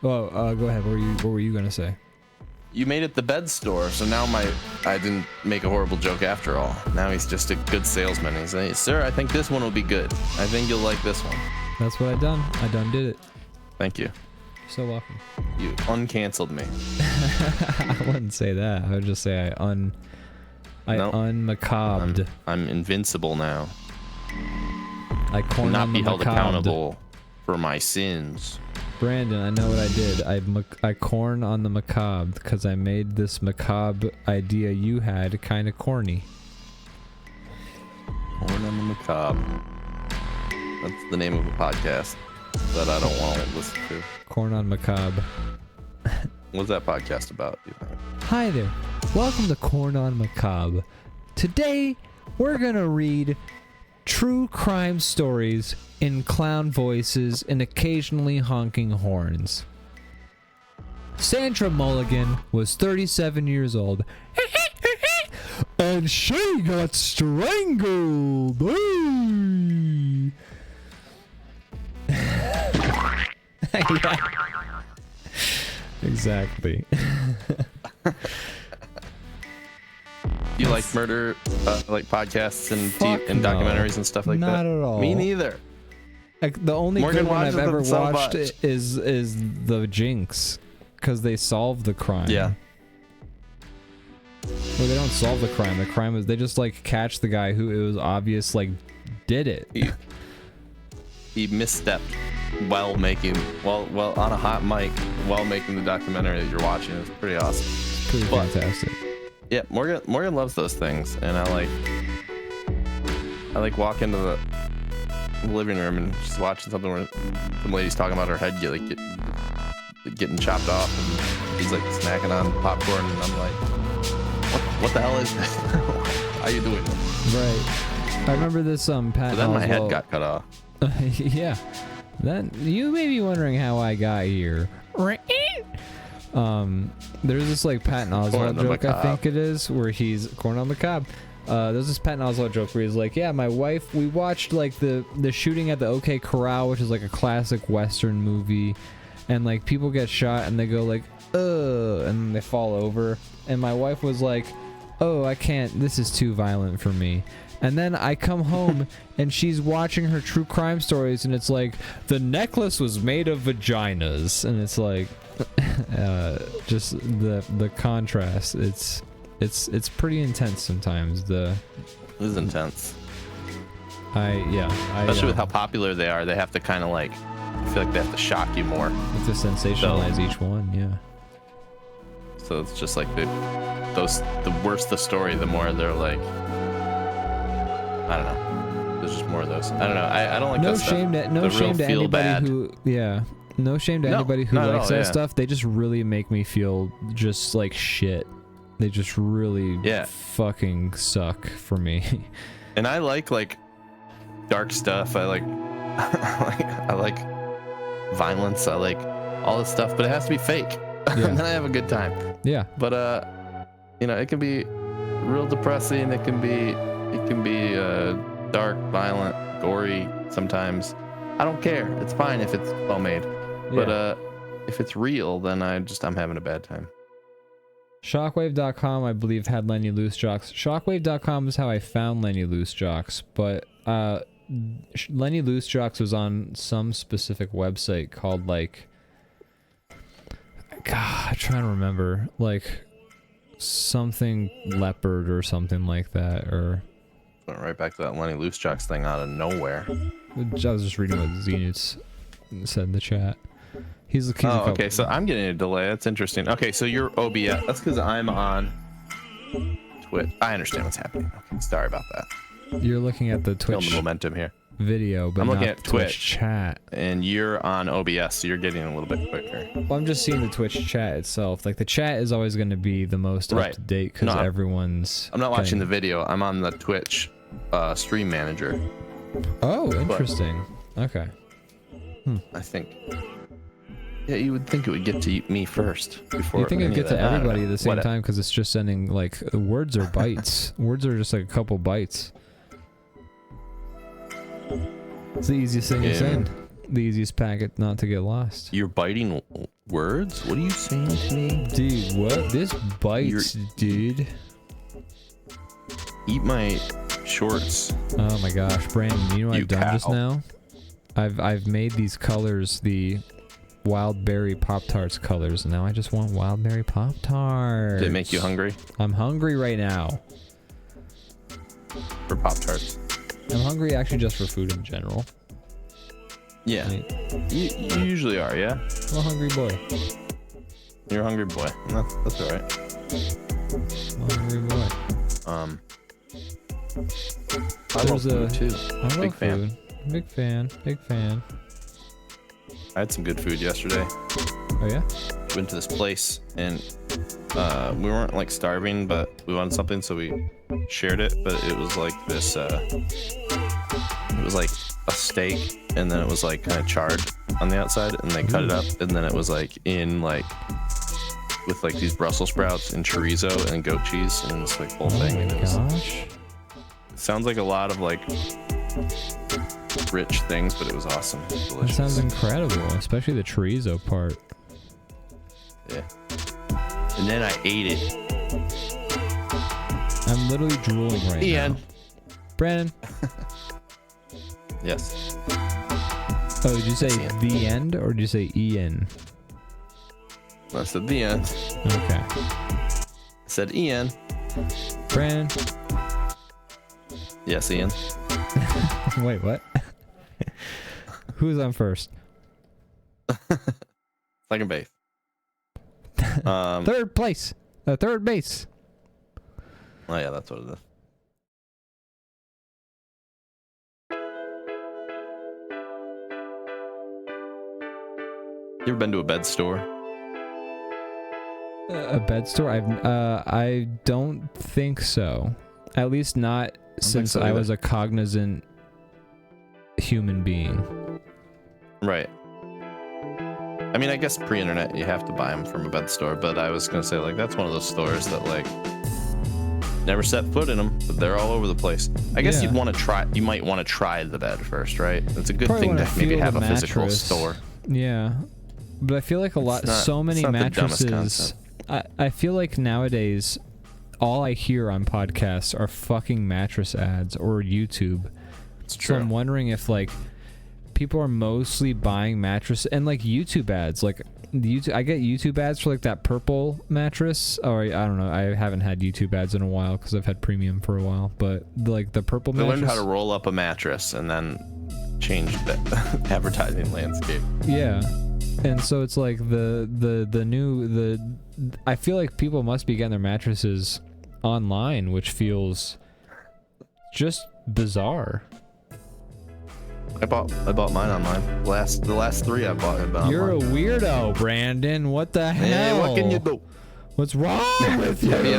Oh, go ahead. What were you going to say? You made it the bed store, so now I didn't make a horrible joke after all. Now he's just a good salesman. He's like, sir, I think this one will be good. I think you'll like this one. That's what I done. I done did it. Thank you. You're so welcome. You uncanceled me. I wouldn't say that. I would just say I unmacabbed. I'm invincible now. I corn not on be the held macabre. accountable for my sins. Brandon, I know what I did. I corn on the macabre because I made this macabre idea you had kind of corny. Corn on the macabre. That's the name of a podcast that I don't want to listen to. Corn on macabre. What's that podcast about, do you think? Hi there. Welcome to Corn on Macabre. Today, we're gonna read true crime stories in clown voices and occasionally honking horns. Sandra Mulligan was 37 years old. And she got strangled. Yeah. Exactly. Do you like murder, like podcasts and no. documentaries and stuff like that? Not at all. Me neither. Like, the only Morgan good one watches I've ever them so watched much. is the Jinx, because they solve the crime. Yeah. Well, they don't solve the crime. The crime is they just like catch the guy who it was obvious like did it. He misstepped while on a hot mic while making the documentary that you're watching. It's pretty awesome. Pretty fantastic. Yeah, Morgan loves those things, and I like walk into the living room and just watching something where some lady's talking about her head getting chopped off, and he's like snacking on popcorn, and I'm like, what the hell is this? How you doing this? Right. I remember this Pat. So then my head got cut off. Yeah. Then you may be wondering how I got here. There's this like Patton Oswalt joke, I think it is, where he's corn on the cob. There's this Patton Oswalt joke where he's like, yeah, my wife, we watched like the shooting at the OK Corral, which is like a classic Western movie, and like people get shot and they go like, and they fall over, and my wife was like, oh, I can't, this is too violent for me. And then I come home and she's watching her true crime stories and it's like, the necklace was made of vaginas. And it's like, just the contrast. It's pretty intense sometimes. It is intense. Especially with how popular they are, they have to kind of like, I feel like they have to shock you more. Have to sensationalize each one, yeah. So it's just like the worse the story, the more they're like, I don't know. There's just more of those. I don't know. I don't like no that shame stuff. to no shame to anybody who no shame to anybody who likes that stuff. They just really make me feel just like shit. They just really fucking suck for me. And I like dark stuff. I like I like violence. I like all this stuff, but it has to be fake. And then I have a good time. Yeah. But you know, it can be real depressing. It can be dark, violent, gory sometimes. I don't care. It's fine if it's well made. But if it's real, then I'm having a bad time. Shockwave.com, I believe, had Lenny Loose Jocks. Shockwave.com is how I found Lenny Loose Jocks, but Lenny Loose Jocks was on some specific website called like, God, I'm trying to remember, like something leopard or something like that, or went right back to that Lenny Loose Jocks thing out of nowhere. I was just reading what Zenitz said in the chat. He's okay, so I'm getting a delay. That's interesting. Okay, so you're OBS. That's because I'm on Twitch. I understand what's happening. Okay, sorry about that. You're looking at the Twitch momentum here. Video, but I'm looking not at Twitch chat. And you're on OBS, so you're getting a little bit quicker. Well, I'm just seeing the Twitch chat itself. Like the chat is always going to be the most up to date because everyone's. I'm not watching the video. I'm on the Twitch stream manager. Oh, interesting. Okay. I think. Yeah, you would think it would get to me first before. You think it'd get to everybody at the same time because it's just sending like words or bytes. Words are just like a couple bytes. It's the easiest thing to send. The easiest packet not to get lost. You're biting words? What are you saying to me? Dude, what? This bites, dude. Eat my shorts. Oh my gosh, Brandon, you know what I've done just now? I've made these colors the wild berry Pop-Tarts colors, and now I just want wild berry Pop-Tarts. Did it make you hungry? I'm hungry right now. For Pop-Tarts. I'm hungry actually just for food in general. Yeah. You usually are, yeah? I'm a hungry boy. You're a hungry boy. That's alright. I'm a hungry boy. I love food too. I love Big fan. Food. Big fan. Big fan. I had some good food yesterday. Oh yeah? Went to this place and we weren't like starving, but we wanted something, so we shared it. But it was like this. It was like a steak, and then it was like kind of charred on the outside, and they cut it up, and then it was like in like with like these Brussels sprouts and chorizo and goat cheese and this like whole thing. And it was, it sounds like a lot of like rich things, but it was awesome. It was delicious. That sounds incredible, especially the chorizo part. Yeah. And then I ate it. I'm literally drooling right now. Brandon. Yes. Oh, did you say the end or did you say Ian? I said the end. Okay. I said Ian. Brandon. Yes, Ian. Wait, what? Who's on first? Second base. Third place. Third base. Oh yeah, that's what it is. You ever been to a bed store? A bed store? I don't think so. At least not since I was a cognizant human being. Right. I mean, I guess pre-internet you have to buy them from a bed store, but I was gonna say like that's one of those stores that like never set foot in them, but they're all over the place. I guess you'd want to try. You might want to try the bed first, right? It's a good thing to maybe have a physical store. Yeah, but I feel like so many mattresses. I feel like nowadays all I hear on podcasts are fucking mattress ads or YouTube. It's true. So I'm wondering if like people are mostly buying mattress and like YouTube ads. Like I get YouTube ads for like that purple mattress. Or I don't know. I haven't had YouTube ads in a while because I've had premium for a while. But like the purple They mattress. learned how to roll up a mattress and then change the advertising landscape. Yeah. And so it's like I feel like people must be getting their mattresses online, which feels just bizarre. I bought mine online. The last 3 I bought have been You're online. a weirdo, Brandon. What the hell? Hey, what can you do? What's wrong with you? Matty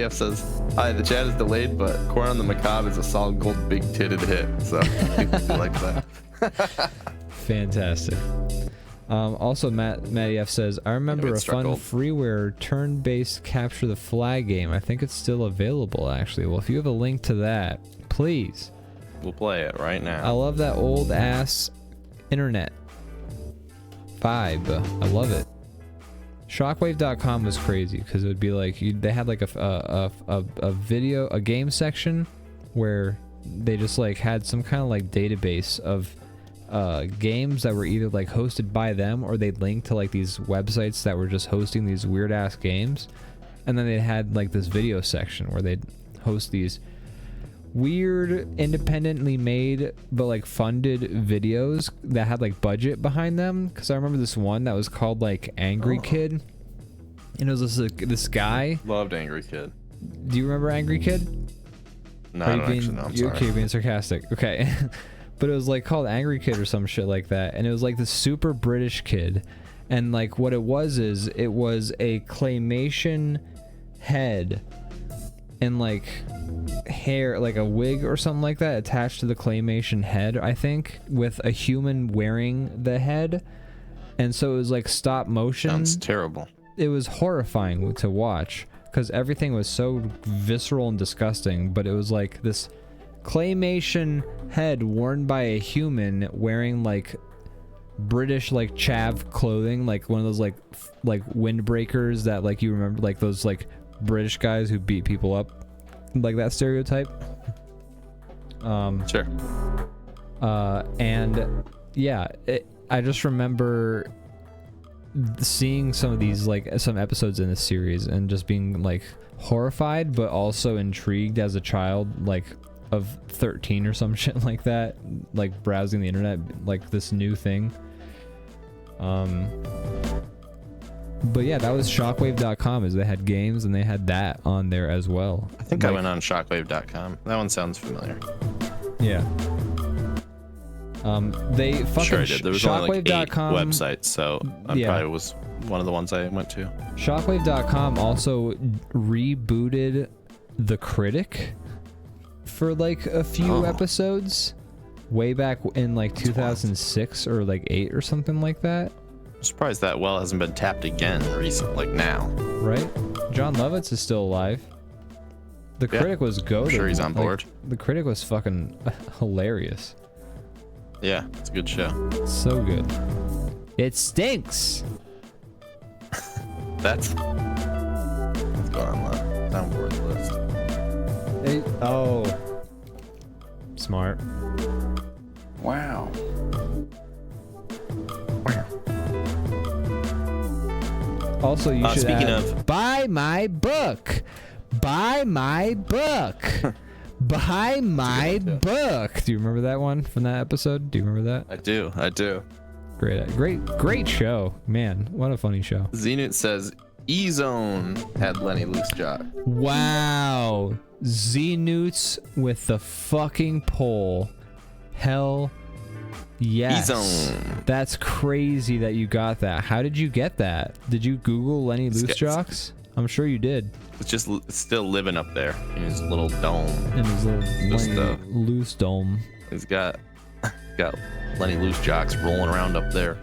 F says, hi, the chat is delayed, but Corn on the Macabre is a solid gold big titted hit. So people do like that. Fantastic. Also, Matty F says, I remember a fun freeware turn-based capture the flag game. I think it's still available, actually. Well, if you have a link to that, please. We'll play it right I now. love that old ass internet vibe. I love it. Shockwave.com was crazy because it would be like they had like a game section where they just like had some kind of like database of games that were either like hosted by them or they'd link to like these websites that were just hosting these weird ass games, and then they had like this video section where they'd host these weird independently made but like funded videos that had like budget behind them. Because I remember this one that was called like Angry Kid, and it was this guy. Loved Angry Kid. Do you remember Angry Kid? No, I don't actually know. I'm sorry. Okay, you're being sarcastic. Okay. But it was like called Angry Kid or some shit like that, and it was like this super British kid, and like what it was is it was a claymation head and like hair, like a wig or something like that attached to the claymation head, I think, with a human wearing the head. And so it was like stop motion. Sounds terrible. It was horrifying to watch because everything was so visceral and disgusting, but it was like this claymation head worn by a human wearing like British like chav clothing, like one of those like windbreakers that like you remember, like those like British guys who beat people up, like that stereotype. Sure. And yeah, I just remember seeing some of these like some episodes in this series and just being like horrified but also intrigued as a child, like of 13 or some shit like that, like browsing the internet, like this new thing. But yeah, that was shockwave.com, is they had games and they had that on there as well. I think I went on shockwave.com. That one sounds familiar. Yeah. They fucking Sure I did. There was only like 8 shockwave.com websites, so I probably was one of the ones I went to. Shockwave.com also rebooted The Critic for like a few episodes way back in like 2006 or like 8 or something like that. I'm surprised that well hasn't been tapped again recently, like now. Right? John Lovitz is still alive. The Critic was goated. I'm sure he's on board. The Critic was fucking hilarious. Yeah, it's a good show. So good. It stinks. Let's go on the soundboard list. Oh. Smart. Wow. Also, you should speaking add, of- buy my book. Buy my book. Buy my book. Do you remember that one from that episode? Do you remember that? I do. Great show. Man, what a funny show. Zenut says E-Zone had Lenny Loosejock. Wow. Z-Newts with the fucking poll. Hell yes. E-Zone. That's crazy that you got that. How did you get that? Did you Google Lenny Loosejocks? I'm sure you did. It's still living up there in his little dome. In his little Just, Lenny Loose dome. He's got Lenny Loosejocks rolling around up there,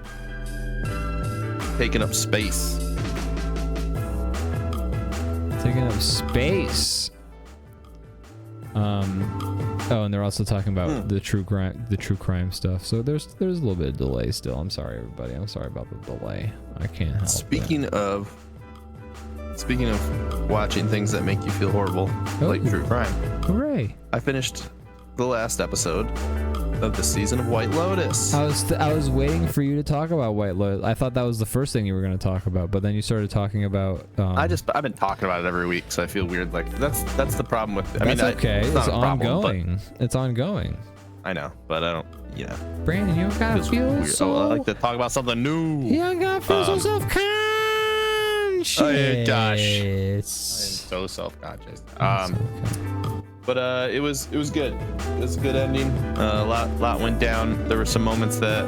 taking up space. Taking up space. Oh, and they're also talking about the true crime stuff. So there's a little bit of delay still. I'm sorry, everybody. I'm sorry about the delay. I can't help Speaking it. of speaking of watching things that make you feel horrible, like true crime, Hooray! I finished the last episode of the season of White Lotus. I was waiting for you to talk about White Lotus. I thought that was the first thing you were going to talk about, but then you started talking about. I've been talking about it every week, so I feel weird. Like that's the problem with. That's okay. It's ongoing. Ongoing. It's ongoing. I know, but I don't. Yeah. Brandon, you don't gotta feel weird. so. I like to talk about something new. You don't gotta feel so self-conscious. Oh yeah, gosh. I am so self-conscious. But it was good. It was a good ending. A lot went down. There were some moments that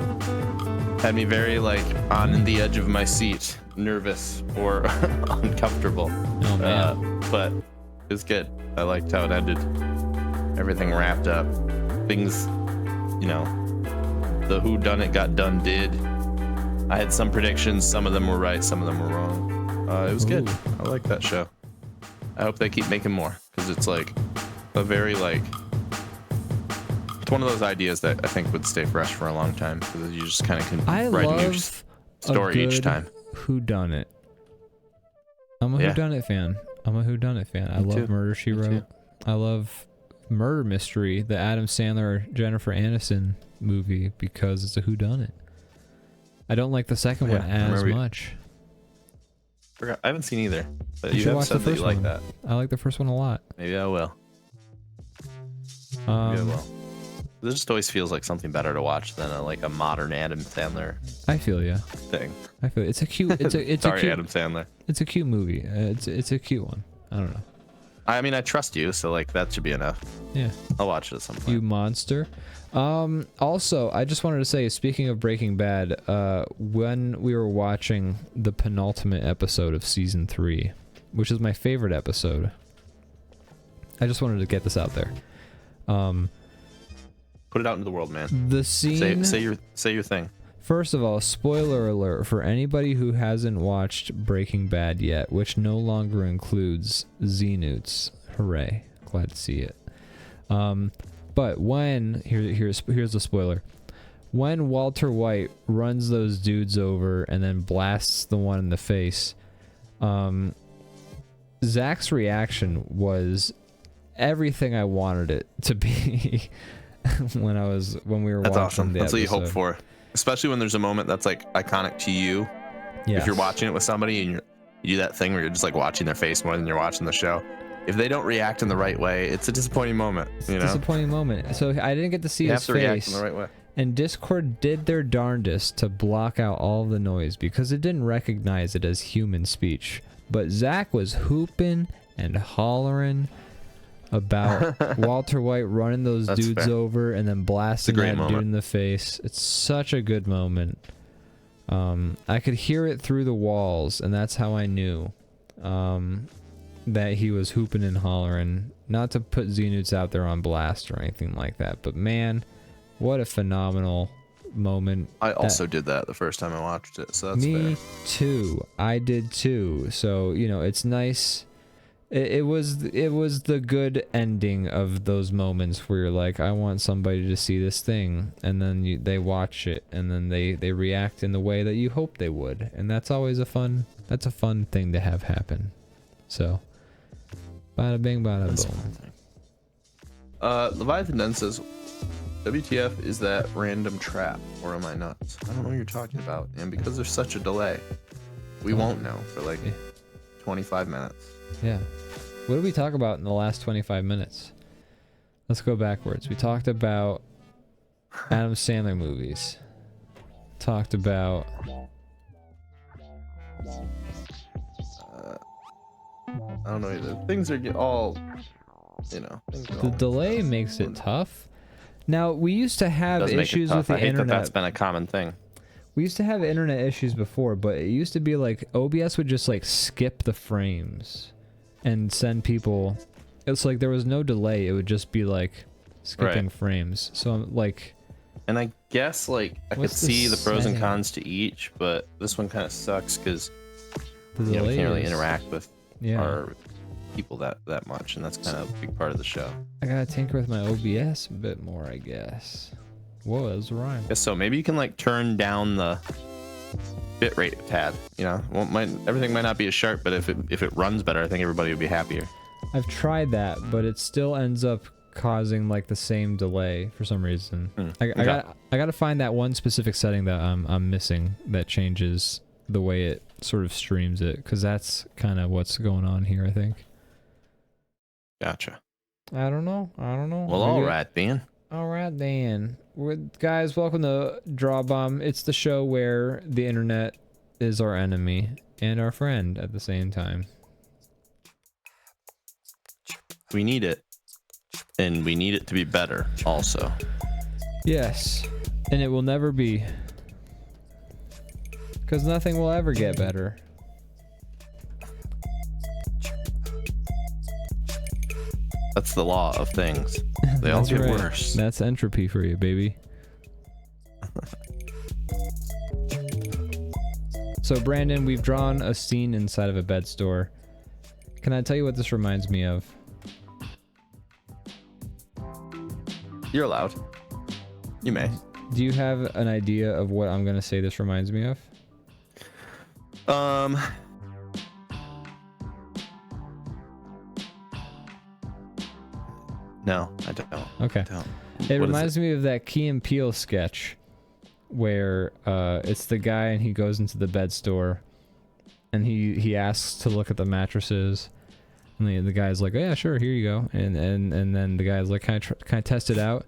had me very like on the edge of my seat, nervous or uncomfortable. Oh man. But it was good. I liked how it ended. Everything wrapped up. Things, you know, the who done it got done did. I had some predictions. Some of them were right. Some of them were wrong. It was good. I like that show. I hope they keep making more because it's like a very like it's one of those ideas that I think would stay fresh for a long time because you just kind of can write a new story each time. Who done it? I'm a Who Done It fan. I love Murder She Wrote. I love Murder Mystery, the Adam Sandler Jennifer Aniston movie, because it's a Who Done It. I don't like the second one as much. I haven't seen either, but you have said that you like one. that. I like the first one a lot. Maybe I will. Maybe I will. It just always feels like something better to watch than a modern Adam Sandler. I feel you. Thing. I feel it's a cute. It's Sorry, a cute, Adam Sandler. It's a cute movie. It's a cute one. I don't know. I mean, I trust you, so like that should be enough. Yeah. I'll watch it at some point. You monster. Also, I just wanted to say, speaking of Breaking Bad, when we were watching the penultimate episode of season 3, which is my favorite episode, I just wanted to get this out there. Put it out into the world, man. The scene. Say your thing. First of all, spoiler alert for anybody who hasn't watched Breaking Bad yet, which no longer includes Xenoots. Hooray! Glad to see it. But when here's the spoiler. When Walter White runs those dudes over and then blasts the one in the face, Zach's reaction was everything I wanted it to be when we were That's watching awesome. the That's episode. what you hope for, especially when there's a moment that's like iconic to you. Yes. If you're watching it with somebody and you do that thing where you're just like watching their face more than you're watching the show. If they don't react in the right way, it's a disappointing moment. You know, disappointing moment. So I didn't get to see you his have to react face. in the right way. And Discord did their darndest to block out all of the noise because it didn't recognize it as human speech. But Zach was hooping and hollering about Walter White running those dudes over and then blasting that dude in the face. It's such a good moment. I could hear it through the walls, and that's how I knew that he was hooping and hollering. Not to put Xenoots out there on blast or anything like that, but man, what a phenomenal moment. I also did that the first time I watched it, so that's me fair. too. I did too. So, you know, it's nice. It was the good ending of those moments where you're like, I want somebody to see this thing, and then they watch it, and then they react in the way that you hope they would, and that's always a fun thing to have happen. So, bada bing, bada boom. Leviathan then says, WTF is that random trap, or am I nuts? I don't know what you're talking about, and because there's such a delay, we won't know for like 25 minutes. Yeah. What did we talk about in the last 25 minutes? Let's go backwards. We talked about Adam Sandler movies. Talked about... I don't know either. Things are all, you know. The delay makes it tough. Now, we used to have issues with the internet. That's been a common thing. We used to have internet issues before, but it used to be like OBS would just like skip the frames and send people. It's like there was no delay. It would just be like skipping frames. So I'm like, and I guess like I could see the pros and cons to each, but this one kind of sucks because we can't really interact with our people that much, and that's kind of a big part of the show. I gotta tinker with my OBS a bit more, I guess. Whoa, that was a rhyme. I guess so. Maybe you can like turn down the bit rate a tad. You know, everything might not be as sharp, but if it runs better, I think everybody would be happier. I've tried that, but it still ends up causing like the same delay for some reason. I gotta find that one specific setting that I'm missing that changes the way it sort of streams it, because that's kind of what's going on here, I think. Gotcha. I don't know. Well, all right then. Guys, welcome to DrawBomb. It's the show where the internet is our enemy and our friend at the same time. We need it, and we need it to be better also. Yes, and it will never be, because nothing will ever get better. That's the law of things. They all get worse. That's entropy for you, baby. So Brandon, we've drawn a scene inside of a bed store. Can I tell you what this reminds me of? You're allowed. You may. Do you have an idea of what I'm gonna say this reminds me of? No, I don't. Okay. I don't. It What is reminds me of that Key and Peele sketch where it's the guy and he goes into the bed store and he asks to look at the mattresses, and the guy's like, oh, yeah, sure, here you go, and then the guy's like, can I test it out?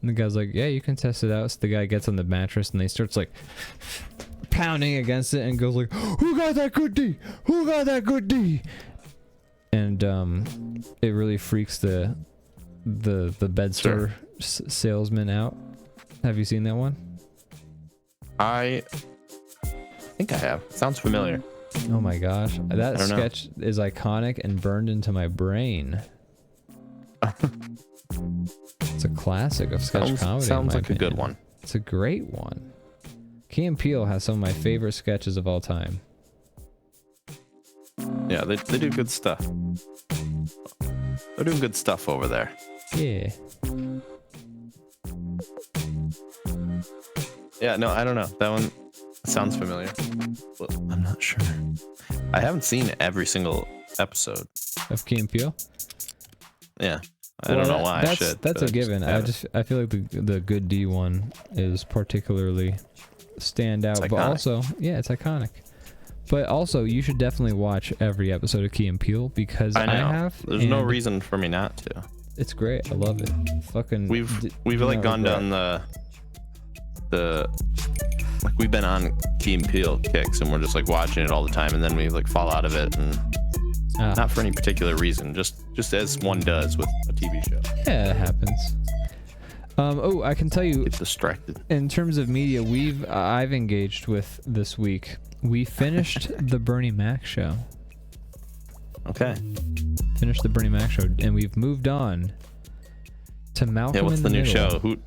And the guy's like, yeah, you can test it out. So the guy gets on the mattress and he starts like pounding against it and goes like, who got that good D? Who got that good D? And it really freaks the bed store salesman out. Have you seen that one? I think I have. Sounds familiar. Oh my gosh, that sketch is iconic and burned into my brain. It's a classic of sketch comedy. Sounds like a good one. It's a great one. Key and Peele has some of my favorite sketches of all time. Yeah, they do good stuff. They're doing good stuff over there. Yeah. Yeah, no, I don't know. That one sounds familiar. Well, I'm not sure. I haven't seen every single episode Of Key and Peele? Yeah. I don't know why I should. That's a given. Yeah. I feel like the good D one is particularly stand out, but also, yeah, it's iconic. But also, you should definitely watch every episode of Key and Peele because I have. There's no reason for me not to. It's great. I love it. Fucking. We've like gone down the like we've been on Key and Peele kicks and we're just like watching it all the time, and then we like fall out of it, and not for any particular reason, just as one does with a TV show. Yeah, it happens. Oh, I can tell you. Get distracted. In terms of media, I've engaged with this week. We finished the Bernie Mac show. Okay. Finished the Bernie Mac show, and we've moved on to Malcolm. Yeah, what's in the new Middle. show? Who?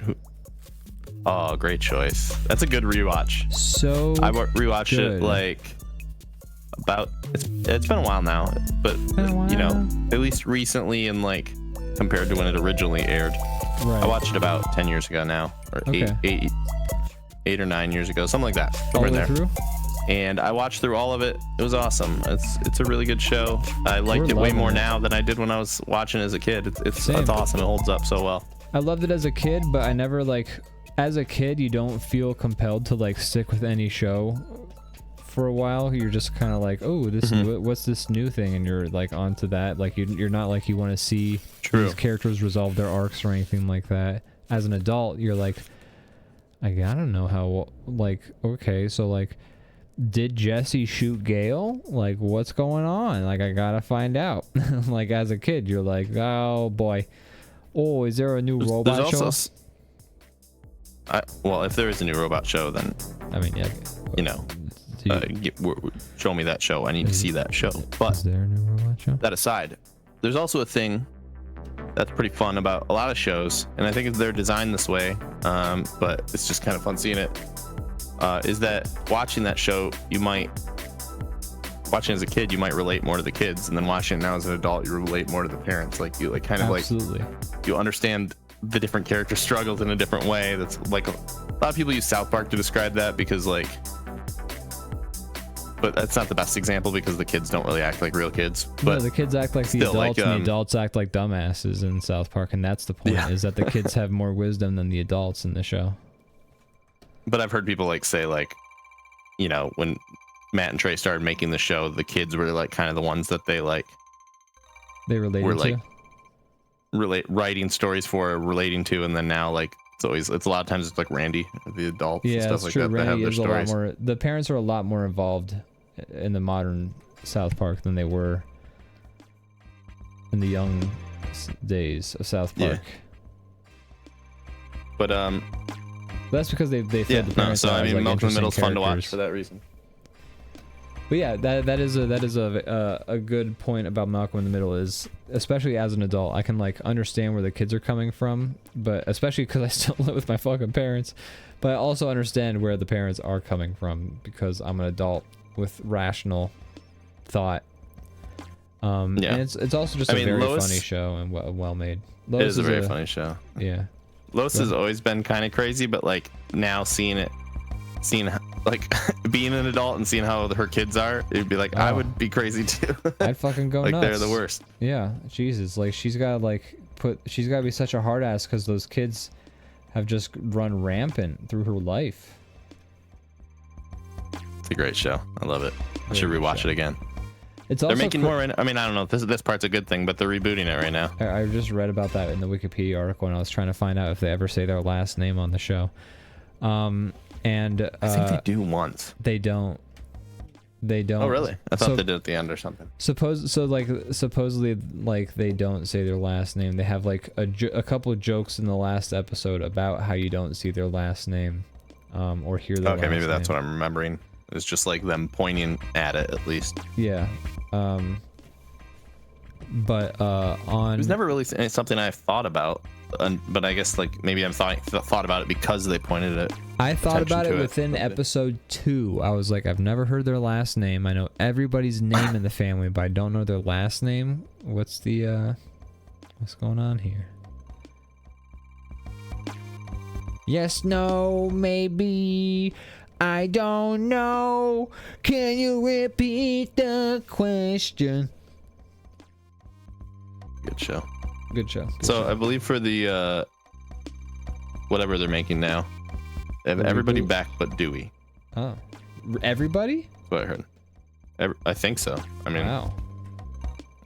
Oh, great choice. That's a good rewatch. So I rewatched good. it like about it's been a while now, but you know, at least recently, and like compared to when it originally aired. Right. I watched it about 10 years ago now, or Okay. eight or 9 years ago, something like that. All Somewhere the way in there. through? And I watched through all of it. It was awesome. It's a really good show. I liked it way more now than I did when I was watching as a kid. It's awesome. It holds up so well. I loved it as a kid, but I never as a kid, you don't feel compelled to like stick with any show for a while. You're just kind of like, oh, this what's this new thing, and you're like onto that. Like you're not like you want to see these characters resolve their arcs or anything like that. As an adult, you're like, I don't know how. Like, okay, so like, did Jesse shoot Gail? Like, what's going on? Like, I gotta find out. Like, as a kid, you're like, oh boy, oh, is there a new robot show? Well, if there is a new robot show, then I mean, yeah, you know, show me that show. I need to see that show. But is there a new robot show? That aside, there's also a thing that's pretty fun about a lot of shows, and I think they're designed this way, but it's just kind of fun seeing it, is that watching that show, watching as a kid, you might relate more to the kids, and then watching it now as an adult, you relate more to the parents. Like, you like kind of Absolutely. like, you understand the different character struggles in a different way. That's like a lot of people use South Park to describe that, because like but that's not the best example because the kids don't really act like real kids. No, But the kids act like the still, adults, like, and the adults act like dumbasses in South Park, and that's the point. Yeah. Is that the kids have more wisdom than the adults in the show. but I've heard people like say like, you know, when Matt and Trey started making the show, the kids were like kind of the ones that they like They related were to. like writing stories for, relating to, and then now like it's a lot of times it's like Randy, the adults, and Yeah, stuff it's like true. that, that have Randy their is a lot stories. more. The parents are a lot more involved in the modern South Park than they were in the young days of South Yeah. Park. But That's because they yeah, filled the no, parents so out I as, mean, like, Malcolm in the interesting Middle's fun to watch characters. for that reason. But yeah, that is a good point about Malcolm in the Middle is, especially as an adult, I can like understand where the kids are coming from, but especially because I still live with my fucking parents, but I also understand where the parents are coming from because I'm an adult with rational thought. Yeah. And it's also just I a mean, very Lois- funny show and well made. It is a very funny show. Yeah. Lois has always been kind of crazy, but like now seeing like being an adult and seeing how her kids are, it'd be like I Oh. would be crazy too. I'd fucking go like nuts. they're the worst. Yeah, Jesus, like she's gotta be such a hard ass because those kids have just run rampant through her life. It's a great show. I love it. I should Very good rewatch show. it again. It's They're also making more. I mean, I don't know. This part's a good thing, but they're rebooting it right now. I just read about that in the Wikipedia article, and I was trying to find out if they ever say their last name on the show. And I think they do once. they don't. They don't. Oh, really? I thought So- they did at the end or something. Supposedly like they don't say their last name. They have like a couple of jokes in the last episode about how you don't see their last name, or hear their Okay, last maybe that's name. what I'm remembering. It's just like them pointing at it at least. Yeah. But on It was never really something I thought about, but I guess like maybe I'm thought about it because they pointed it. I thought attention about it to it, within but- episode 2. I was like, I've never heard their last name. I know everybody's name in the family, but I don't know their last name. What's going on here? Yes, no, maybe. I don't know. Can you repeat the question? Good show. Good show. Good So show. I believe for the whatever they're making now, they have The everybody reboot? back but Dewey. Oh. Everybody? That's what I heard. I think so. I mean, Wow.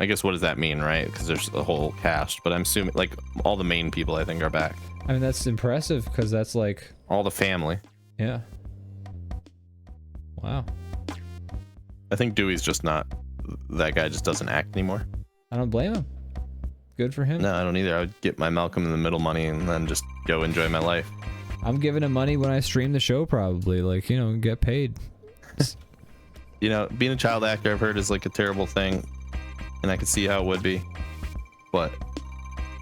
I guess what does that mean, right? Because there's a whole cast, but I'm assuming like all the main people I think are back. I mean, that's impressive because that's like, All the family. yeah. Wow. I think Dewey's just not. That guy just doesn't act anymore. I don't blame him. Good for him. No, I don't either. I would get my Malcolm in the Middle money and then just go enjoy my life. I'm giving him money when I stream the show, probably. Like, you know, get paid. You know, being a child actor, I've heard is like a terrible thing, and I could see how it would be. But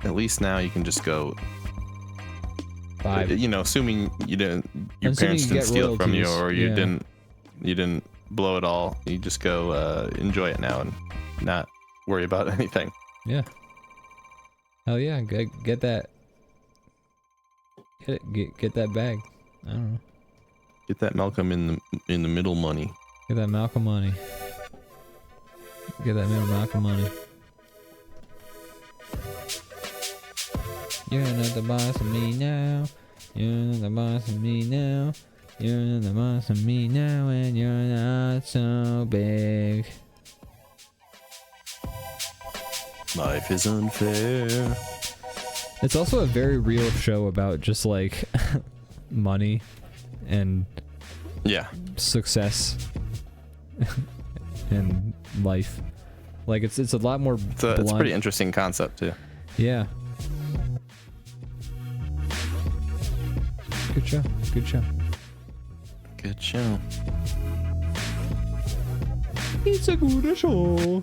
at least now you can just go. Five. You know, assuming you didn't, your Assuming parents you didn't get steal it from you, royalties, or you yeah. didn't blow it all. You just go enjoy it now and not worry about anything. Yeah. Hell yeah. Get that. Get that bag. I don't know. Get that Malcolm in the Middle money. Get that Malcolm money. Get that middle Malcolm money. You're not the boss of me now. You're not the boss of me now. You're not the boss of me now, and you're not so big. Life is unfair. It's also a very real show about just like money and Yeah, success and life. Like it's a lot more it's a blunt. pretty interesting concept too. Yeah. Good show. Good show. Good show. It's a good show.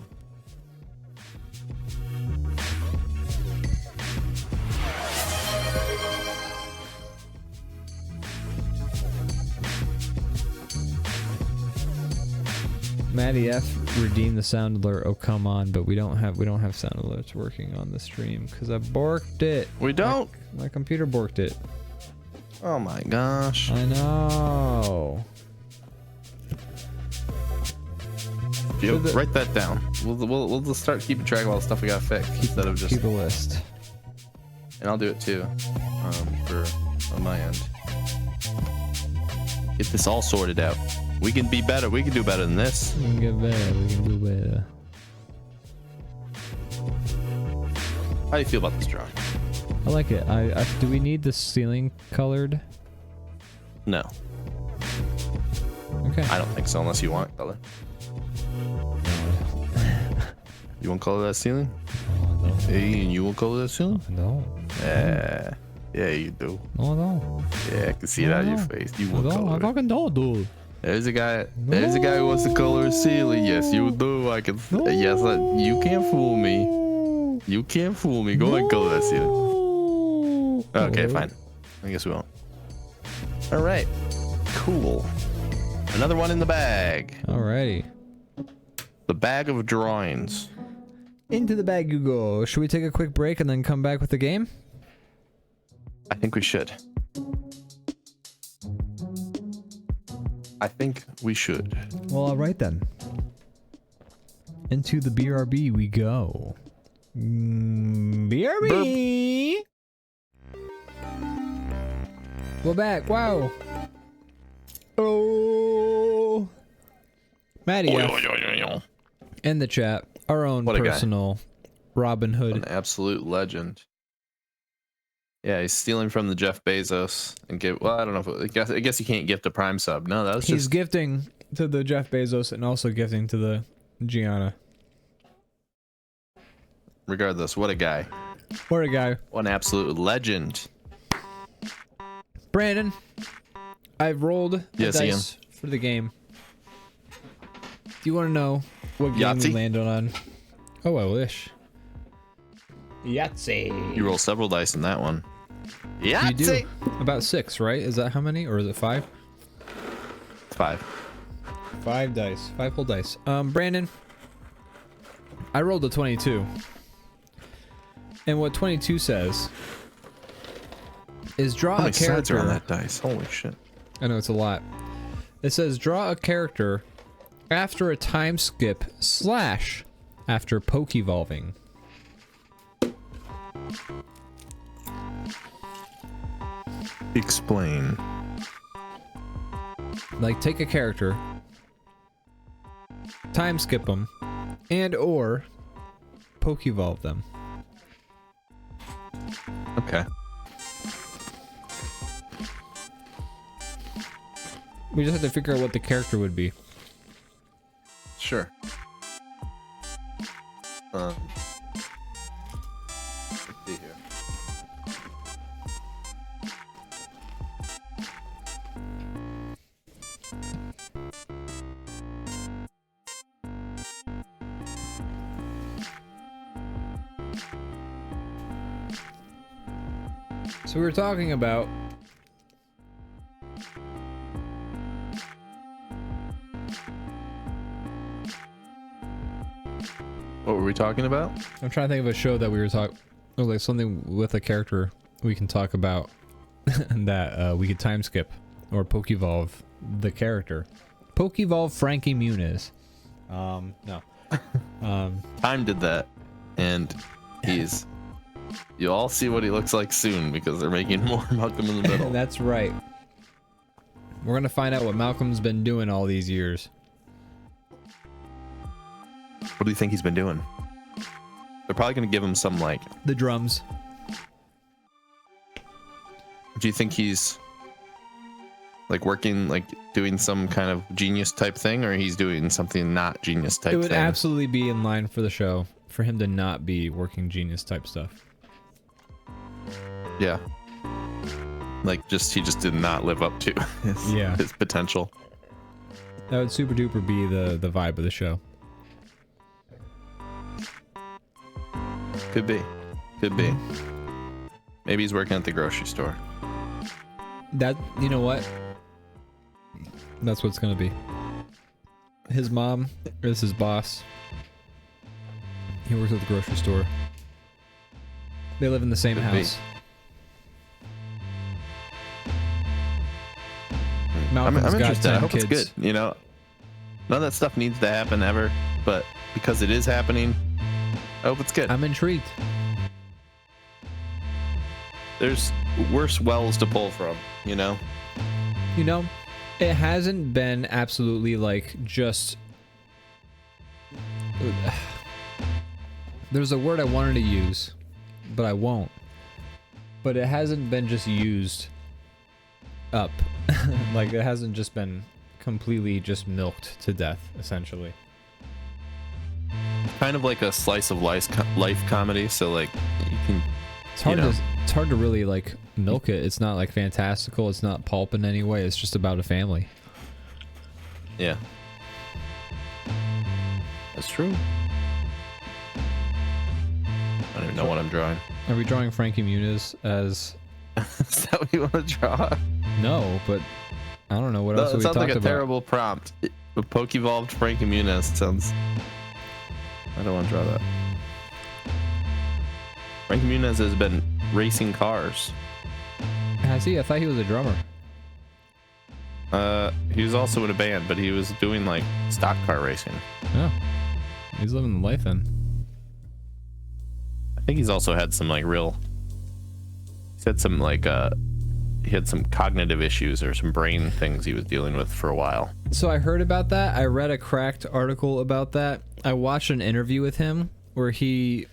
Maddie F redeemed the sound alert. Oh come on, but we don't have sound alerts working on the stream because I borked it. We don't. My computer borked it. Oh my gosh. I know. Write that down. We'll just start keeping track of all the stuff we got fixed instead of just. Keep a list. And I'll do it too, for on my end. Get this all sorted out. We can be better. We can do better than this. We can get better. We can do better. How do you feel about this drawing? I like it. Do we need the ceiling colored? No, Okay. I don't think so unless you want color. You want color that ceiling? No. Hey, and you want color that ceiling? No. Yeah, you do. No. Yeah, I can see it out of your face. You want I color. fucking don't, dude. There's a guy who wants to color a ceiling. Yes, you do. I can. Yes, you can't fool me. You can't fool me. Go ahead and color that ceiling. Okay, fine. I guess we won't. All right. Cool. Another one in the bag. Alrighty. The bag of drawings. Into the bag you go. Should we take a quick break and then come back with the game? I think we should. Well, alright then. Into the BRB we go. BRB! We're back. Wow. Oh. Maddie in the chat. Our own What a guy. personal Robin Hood. An absolute legend. Yeah, he's stealing from the Jeff Bezos and give. Well, I don't know. I guess you can't gift a Prime sub. No, that was He's just. gifting to the Jeff Bezos and also gifting to the Gianna. Regardless, what a guy. What a guy. What an absolute legend. Brandon, I've rolled the Yes, dice for the game. Do you want to know what game we Yahtzee? landed on? Oh, I wish. Yahtzee. You roll several dice in that one. You do. Yahtzee! About 6, right? Is that how many? Or is it 5? 5. 5 dice. 5 whole dice. Brandon, I rolled a 22. And what 22 says is draw How a many sides are character. on that dice? Holy shit. I know it's a lot. It says draw a character after a time skip / after poke evolving. Explain. Like take a character, time skip them, and or poke evolve them. Okay. We just have to figure out what the character would be. Sure. Let's see here. So we were talking about What were we talking about? I'm trying to think of a show that we were talking, or like something with a character we can talk about that we could time skip or poke evolve the character. Poke evolve Frankie Muniz. No. Time did that, and he's. You'll all see what he looks like soon because they're making more Malcolm in the Middle. That's right. We're gonna find out what Malcolm's been doing all these years. What do you think he's been doing? They're probably gonna give him some like. The drums. Do you think he's like working, like doing some kind of genius type thing, or he's doing something not genius type It would thing? absolutely be in line for the show for him to not be working genius type stuff. Yeah. Like he just did not live up to his potential. That would super duper be the vibe of the show. Could be. Maybe he's working at the grocery store. That, you know what? That's what it's gonna be. His mom is his boss. He works at the grocery store. They live in the same Could be. house. I'm Malcolm's got interested. I 10 hope kids. it's good. You know, none of that stuff needs to happen ever. but because it is happening, I hope it's good. I'm intrigued. There's worse wells to pull from, you know? You know, it hasn't been absolutely like just. There's a word I wanted to use, but I won't. But it hasn't been just used up. Like, it hasn't just been completely just milked to death, essentially. Kind of like a slice of life comedy, so like you can. It's hard to really like milk it. It's not like fantastical. It's not pulp in any way. It's just about a family. Yeah. That's true. I don't even know what I'm drawing. Are we drawing Frankie Muniz as? Is that what you want to draw? No, but I don't know what else we sounds talked like a about. terrible prompt. A Pokevolved Frankie Muniz sounds. I don't want to draw that. Frankie Muniz has been racing cars. Has he? I thought he was a drummer. He was also in a band, but he was doing like stock car racing. Yeah, he's living the life then. I think he's also had some like real. He's had some like he had some cognitive issues or some brain things he was dealing with for a while. So I heard about that. I read a cracked article about that. I watched an interview with him where he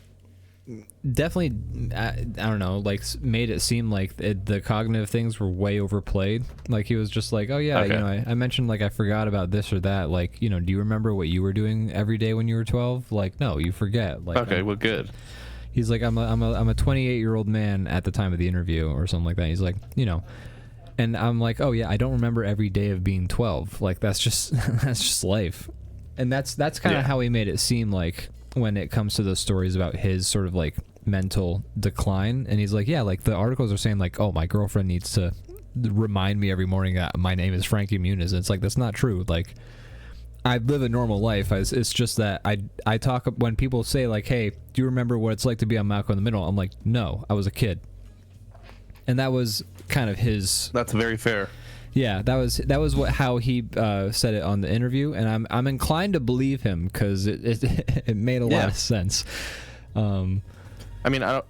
definitely, I don't know, like made it seem like the cognitive things were way overplayed. Like he was just like, oh yeah, Okay. you know, I mentioned like I forgot about this or that. Like, you know, do you remember what you were doing every day when you were 12? Like, no, you forget. Like, Okay, well, good. he's like, I'm a 28-year-old man at the time of the interview or something like that. He's like, you know, and I'm like, oh yeah, I don't remember every day of being 12. Like that's just that's just life, and that's kind of how he made it seem like when it comes to those stories about his sort of like mental decline. And he's like, yeah, like the articles are saying like, oh, my girlfriend needs to remind me every morning that my name is Frankie Muniz. And it's like, that's not true. Like I live a normal life. It's just that I talk when people say like, hey, do you remember what it's like to be on Malcolm in the Middle? I'm like, no, I was a kid. And that was kind of his. That's very fair. Yeah, that was how he said it on the interview, and I'm inclined to believe him because it made a lot of sense. I mean, I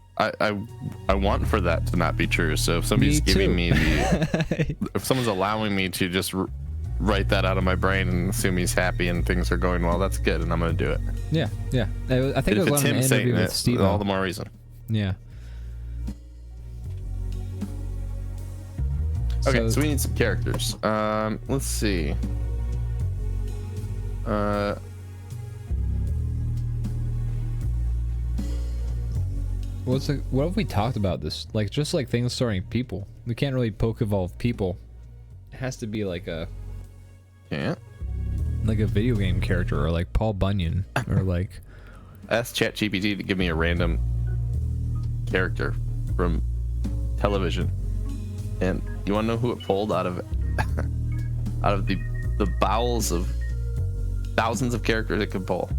want for that to not be true. So if somebody's giving me the, if someone's allowing me to just write that out of my brain and assume he's happy and things are going well, that's good, and I'm gonna do it. Yeah. I think it was if it's on an him saying interview with it, Steve. all the more reason. Yeah. Okay, so we need some characters. Let's see. What have we talked about this? Like just like things starring people. We can't really poke evolve people. It has to be like a video game character or like Paul Bunyan or like. Ask ChatGPT to give me a random character from television, and you want to know who it pulled out of the bowels of thousands of characters it could pull?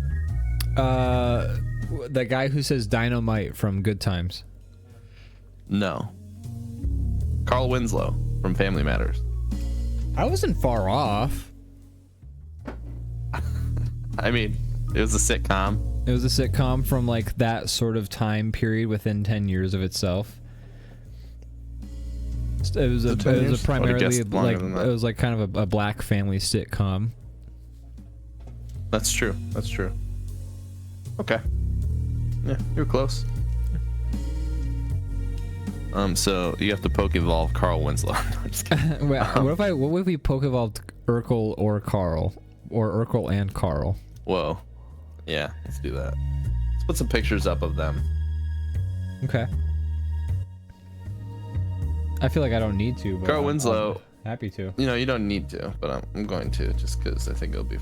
The guy who says dynamite from Good Times. No. Carl Winslow from Family Matters. I wasn't far off. I mean, it was a sitcom. It was a sitcom from like that sort of time period within 10 years of itself. It was a primarily like it was like kind of a black family sitcom. That's true. That's true. Okay. Yeah, you were close. So you have to poke evolve Carl Winslow. No, I'm just kidding. What if we poke evolved Urkel or Carl, or Urkel and Carl? Whoa. Yeah, let's do that. Let's put some pictures up of them. Okay. I feel like I don't need to, but Carl Winslow. I'm happy to. You know, you don't need to, but I'm going to just because I think it'll be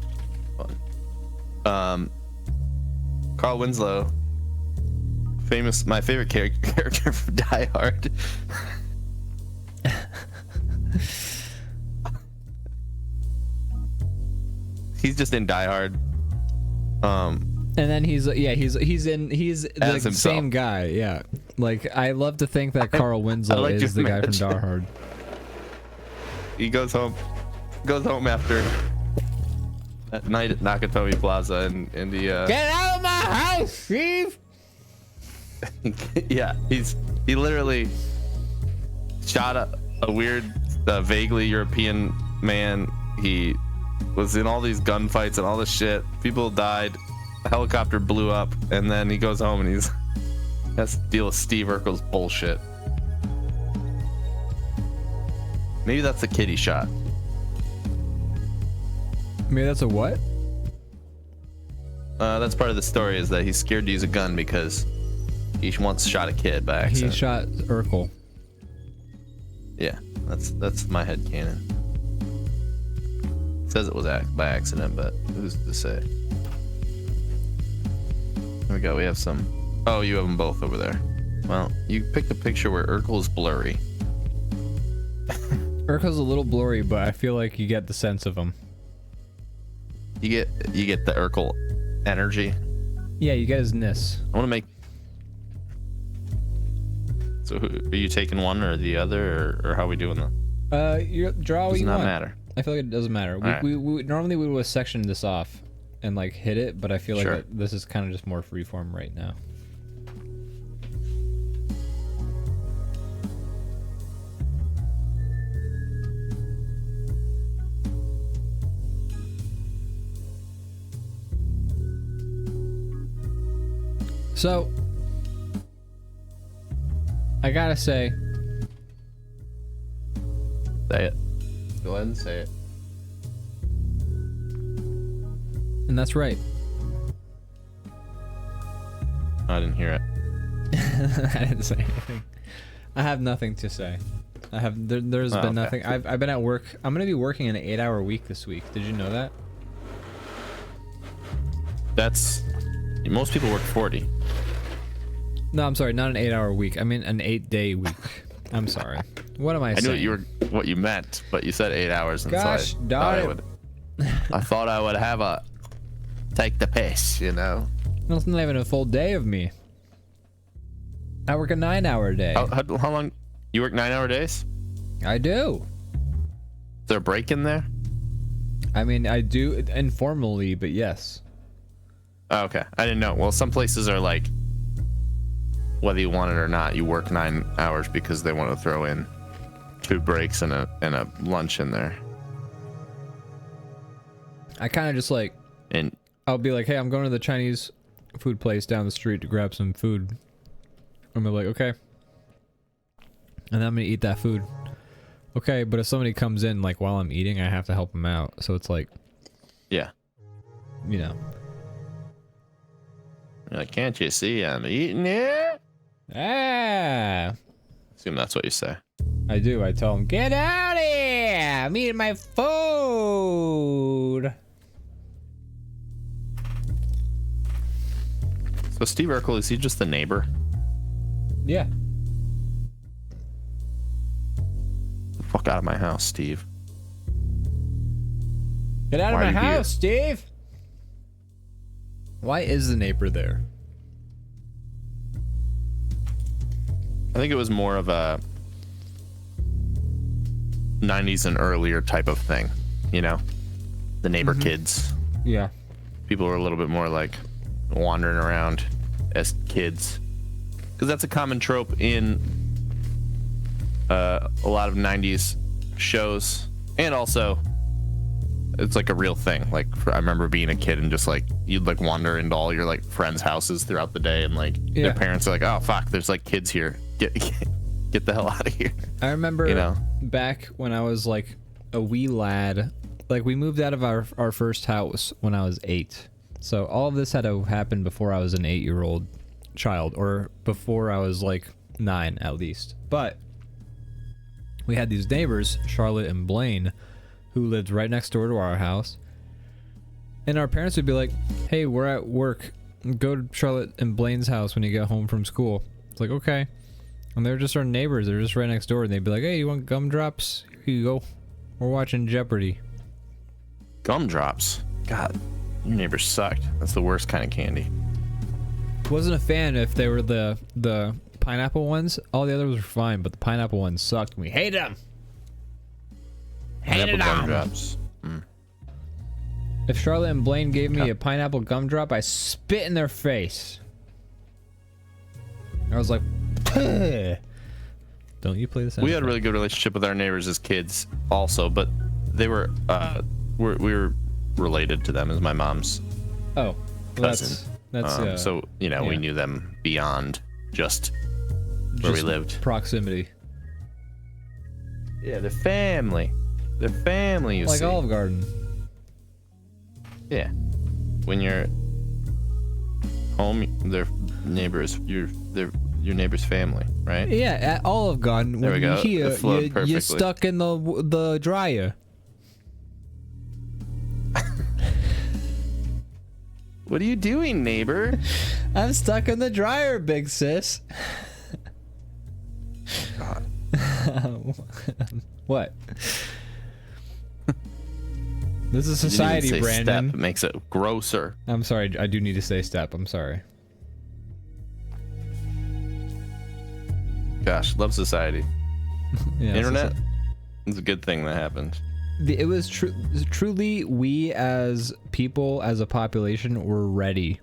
fun. Carl Winslow, my favorite character from Die Hard. He's just in Die Hard. And then he's the himself. same guy. Yeah, like I love to think that Carl Winslow like is to the guy from imagine. Die Hard. He goes home after at night at Nakatomi Plaza in the Get out of my house, Steve! yeah, he literally shot a weird, vaguely European man. He was in all these gunfights and all this shit. People died. A helicopter blew up, and then he goes home and has to deal with Steve Urkel's bullshit. Maybe that's the kid he shot. Maybe that's a what? That's part of the story, is that he's scared to use a gun because he once shot a kid by accident. He shot Urkel. Yeah, that's my headcanon. It says it was by accident, but who's to say? There we go. We have some. Oh, you have them both over there. Well, you picked a picture where Urkel is blurry. Urkel's a little blurry, but I feel like you get the sense of him. You get the Urkel energy. Yeah, you get his ness. I want to make. So, are you taking one or the other, or how are we doing that? You draw what Does you not want. matter. I feel like it doesn't matter. Alright. We normally we would section this off and like hit it, but I feel like Sure. this is kind of just more freeform right now. So, I gotta say, Say it. Go ahead and say it. and that's right. I didn't hear it. I didn't say anything. I have nothing to say. There's been okay. nothing. I've been at work. I'm gonna be working an 8-hour week this week. Did you know that? That's most people work 40. No, I'm sorry, not an 8-hour week. I mean an 8-day week. I'm sorry. What am I I saying? knew what you meant, but you said 8 hours, and Gosh, so darn it. I thought I would have a take the piss, you know. That's not even a full day of me. I work a 9-hour day. How long? You work 9-hour days? I do. Is there a break in there? I mean, I do informally, but yes. Oh, okay, I didn't know. Well, some places are like, whether you want it or not, you work 9 hours because they want to throw in 2 breaks and a lunch in there. I kind of just like, And I'll be like, hey, I'm going to the Chinese food place down the street to grab some food. I'm like, okay. And then I'm gonna eat that food. Okay, but if somebody comes in like while I'm eating, I have to help them out. So it's like, yeah, you know. you're like, can't you see I'm eating it? Ah, Assume that's what you say. I do. I tell them, get out of here! I'm eating my food. So Steve Urkel, is he just the neighbor? Yeah. Get the fuck out of my house, Steve. Get out of Why my are you here? house, Steve. Why is the neighbor there? I think it was more of a 90s and earlier type of thing, you know? The neighbor kids. Yeah. People were a little bit more like wandering around as kids. Because that's a common trope in a lot of 90s shows. And also, it's like a real thing. Like, I remember being a kid and just like, you'd like wander into all your like friends' houses throughout the day, and like Yeah. their parents are like, oh fuck, there's like kids here. Get the hell out of here. I remember You know? back when I was like a wee lad, like we moved out of our first house when I was 8. So all of this had to happen before I was an 8-year-old child, or before I was like 9 at least. But we had these neighbors, Charlotte and Blaine, who lived right next door to our house. And our parents would be like, hey, we're at work. Go to Charlotte and Blaine's house when you get home from school. It's like, okay. And they're just our neighbors. They're just right next door. And they'd be like, hey, you want gumdrops? Here you go. We're watching Jeopardy. Gumdrops. God, your neighbors sucked. That's the worst kind of candy. Wasn't a fan if they were the pineapple ones. All the others were fine, but the pineapple ones sucked. We hated them. Hated Pineapple them. gumdrops. If Charlotte and Blaine gave me a pineapple gumdrop, I spit in their face. I was like, don't you play this? We had a really good relationship with our neighbors as kids also, but they were we were related to them as my mom's well, cousin. that's so you know, we yeah. knew them beyond just where we lived. Proximity. Yeah, they're family. They're family, you Like see. Olive Garden. Yeah. When you're home, their neighbors, your neighbor's family, right? Yeah, at Olive Garden, There when we you go. hear It flowed you're perfectly. stuck in the dryer. What are you doing, neighbor? I'm stuck in the dryer, big sis. God. What? This is You didn't even society, say Brandon. Step. It makes it grosser. I'm sorry, I do need to say step. I'm sorry. Gosh, love society. Yeah, Internet is a good thing that happened. It was truly, we as people, as a population, were ready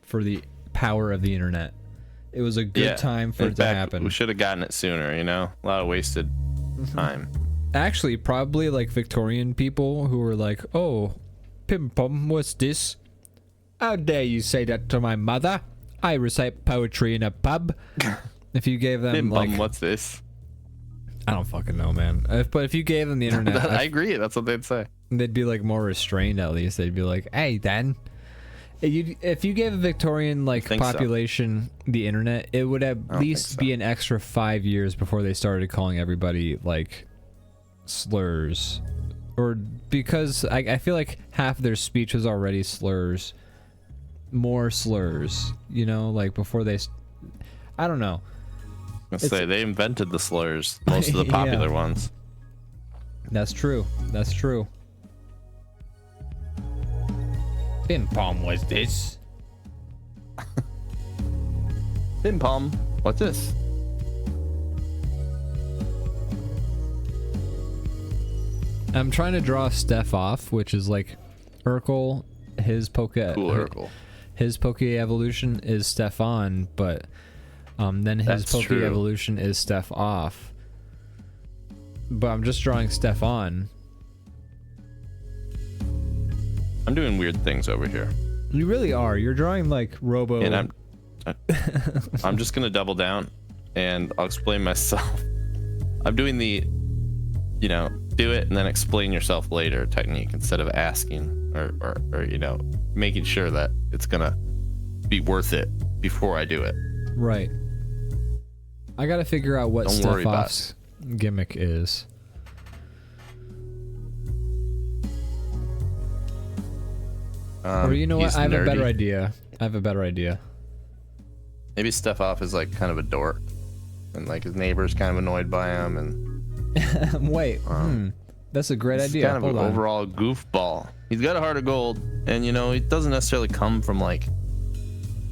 for the power of the internet. It was a good time for In it to fact, happen. We should have gotten it sooner, you know? A lot of wasted time. Actually, probably like Victorian people who were like, "Oh, pim pom, what's this? How dare you say that to my mother? I recite poetry in a pub." If you gave them Bim like, bum, what's this? I don't fucking know, man. But if you gave them the internet, I agree. That's what they'd say. they'd be like more restrained. At least they'd be like, "Hey, Dan." If you gave a Victorian like think so. population the internet, it would at don't least think so. be an extra 5 years before they started calling everybody like slurs, or because I feel like half their speech was already slurs, more slurs. You know, like before they, I don't know. I say they invented the slurs, most of the popular Yeah. ones. That's true. That's true. Pim pom was this? Bim pom, what's this? I'm trying to draw Steph off, which is like Urkel, his Poke, Cool Urkel. his Poke evolution is Stefan, but then his That's Poke true. evolution is Steph off. But I'm just drawing Stefan. I'm doing weird things over here, You really are. You're drawing like Robo. and I'm just gonna double down, and I'll explain myself. I'm doing the, you know, do it and then explain yourself later technique instead of asking or you know, making sure that it's gonna be worth it before I do it. Right. I gotta figure out what Don't worry Steph about off's gimmick is. Or you know what? He's I have a better nerdy. idea. I have a better idea. Maybe Steph off is like kind of a dork, and like his neighbor's kind of annoyed by him, and Wait. That's a great he's idea. kind of Hold an on. overall goofball. He's got a heart of gold, and you know, he doesn't necessarily come from like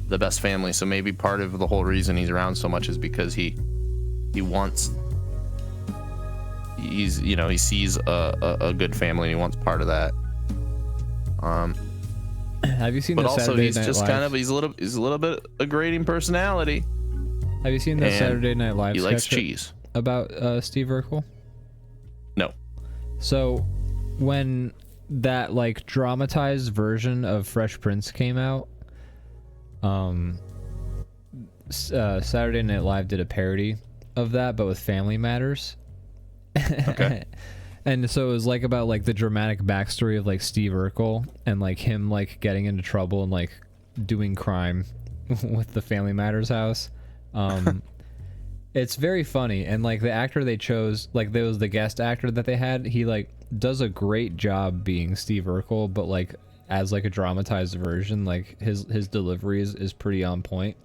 the best family. So maybe part of the whole reason he's around so much is because he wants, he's, you know, he sees a good family and he wants part of that. Have you seen But the also Saturday he's Night just Live? kind of he's a little bit a grating personality. Have you seen the and Saturday Night Live He likes sketch cheese. about Steve Urkel? No. So when that like dramatized version of Fresh Prince came out, Saturday Night Live did a parody of that, but with Family Matters. Okay. And so it was like about like the dramatic backstory of like Steve Urkel and like him like getting into trouble and like doing crime with the Family Matters house. It's very funny, and like the actor they chose, like there was the guest actor that they had, he like does a great job being Steve Urkel, but like as like a dramatized version, like his delivery is pretty on point.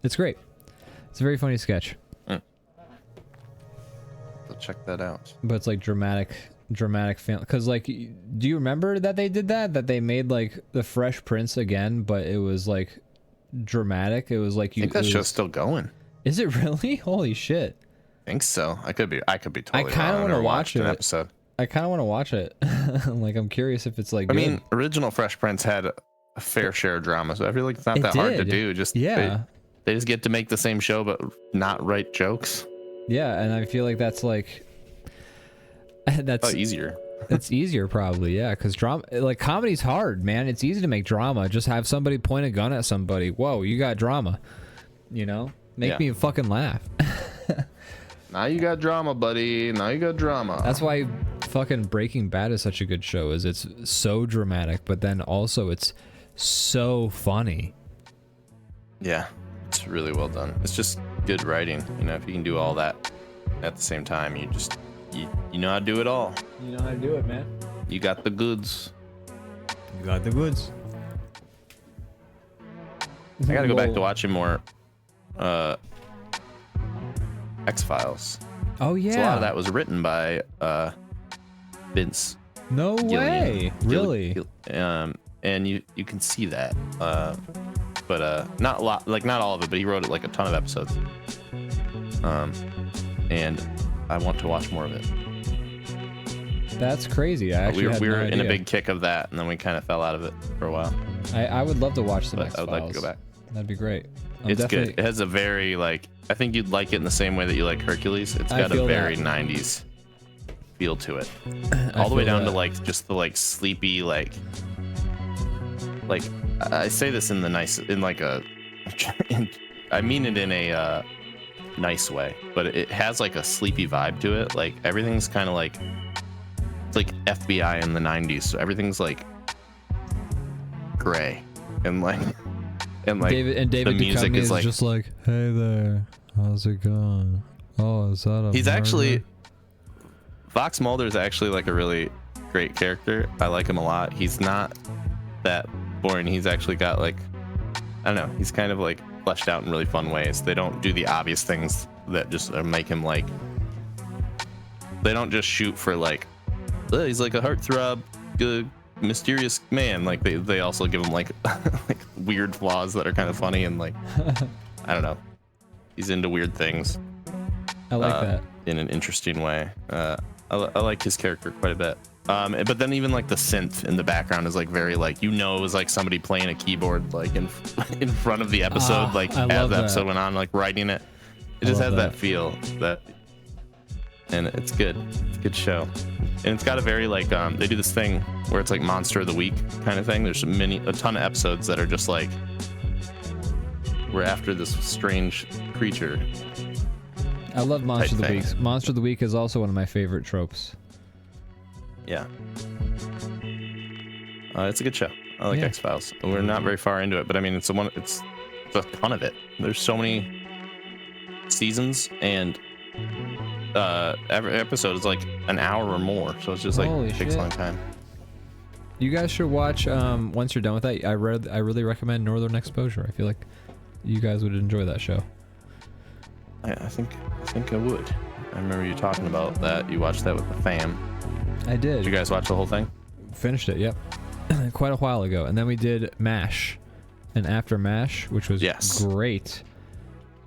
It's great. It's a very funny sketch. Check that out. But it's like dramatic family. Because like, do you remember that they did that? That they made like the Fresh Prince again, but it was like dramatic. It was like I think that show's still going. Is it really? Holy shit! I think so. I could be totally I kinda wrong. wanna Never watch watched an it. episode. I kind of want to watch it. Like, I'm curious if it's like. I good. mean, original Fresh Prince had a fair share of drama, so I feel like it's not that hard to do. Just yeah, they just get to make the same show, but not write jokes. yeah, and I feel like that's like. That's Easier. It's easier probably, yeah, because drama, like comedy's hard, man. It's easy to make drama. Just have somebody point a gun at somebody. Whoa, you got drama. You know, make me fucking laugh. Now you got drama, buddy. Now you got drama. That's why fucking Breaking Bad is such a good show. Is it's so dramatic, but then also it's so funny. Yeah, it's really well done. It's just good writing. You know, if you can do all that at the same time, you just you know how to do it all. You know how to do it, man. You got the goods. You got the goods. I gotta go back to watching more X-Files. Oh yeah. So a lot of that was written by Vince. No way. Really? And you can see that. But not a lot, like not all of it, but he wrote it like a ton of episodes. And I want to watch more of it. That's crazy. I actually we were no in a idea. big kick of that, and then we kind of fell out of it for a while. I would love to watch some But X-Files. I would like to go back. That'd be great. It's good. It has a very like, I think you'd like it in the same way that you like Hercules. It's got a very 90s feel to it. All the way down to like just the like sleepy like I say this in the nice, in like a I mean it in a nice way, but it has like a sleepy vibe to it. Like everything's kind of like, it's like FBI in the 90s, so everything's like gray and like David the music Duchovny is like just like, hey there, how's it going? Oh, is that a he's murder? actually Fox Mulder is actually like a really great character. I like him a lot. He's not that boring. He's actually got like, I don't know, he's kind of like fleshed out in really fun ways. They don't do the obvious things that just make him like, they don't just shoot for like, "Oh, he's like a heartthrob, good mysterious man." Like they also give him like like weird flaws that are kind of funny and like I don't know, he's into weird things. I like that in an interesting way. I like his character quite a bit. But then even like the synth in the background is like very like, you know, it was like somebody playing a keyboard like in front of the episode, like as the episode went on, like writing it. It just has that feel that, and it's good. It's a good show, and it's got a very like they do this thing where it's like Monster of the Week kind of thing. There's a ton of episodes that are just like, we're after this strange creature. I love Monster of the thing. Week. Monster of the Week is also one of my favorite tropes. Yeah. It's a good show. I like Yeah. X-Files. We're not very far into it, but I mean, it's a ton of it. There's so many seasons, and every episode is like an hour or more, so it's just like Holy it takes shit. a long time. You guys should watch. Once you're done with that, I really recommend Northern Exposure. I feel like you guys would enjoy that show. I think I would. I remember you talking about that. You watched that with the fam. I did. Did you guys watch the whole thing? Finished it. Yep. Quite a while ago, and then we did MASH, and after MASH, which was great.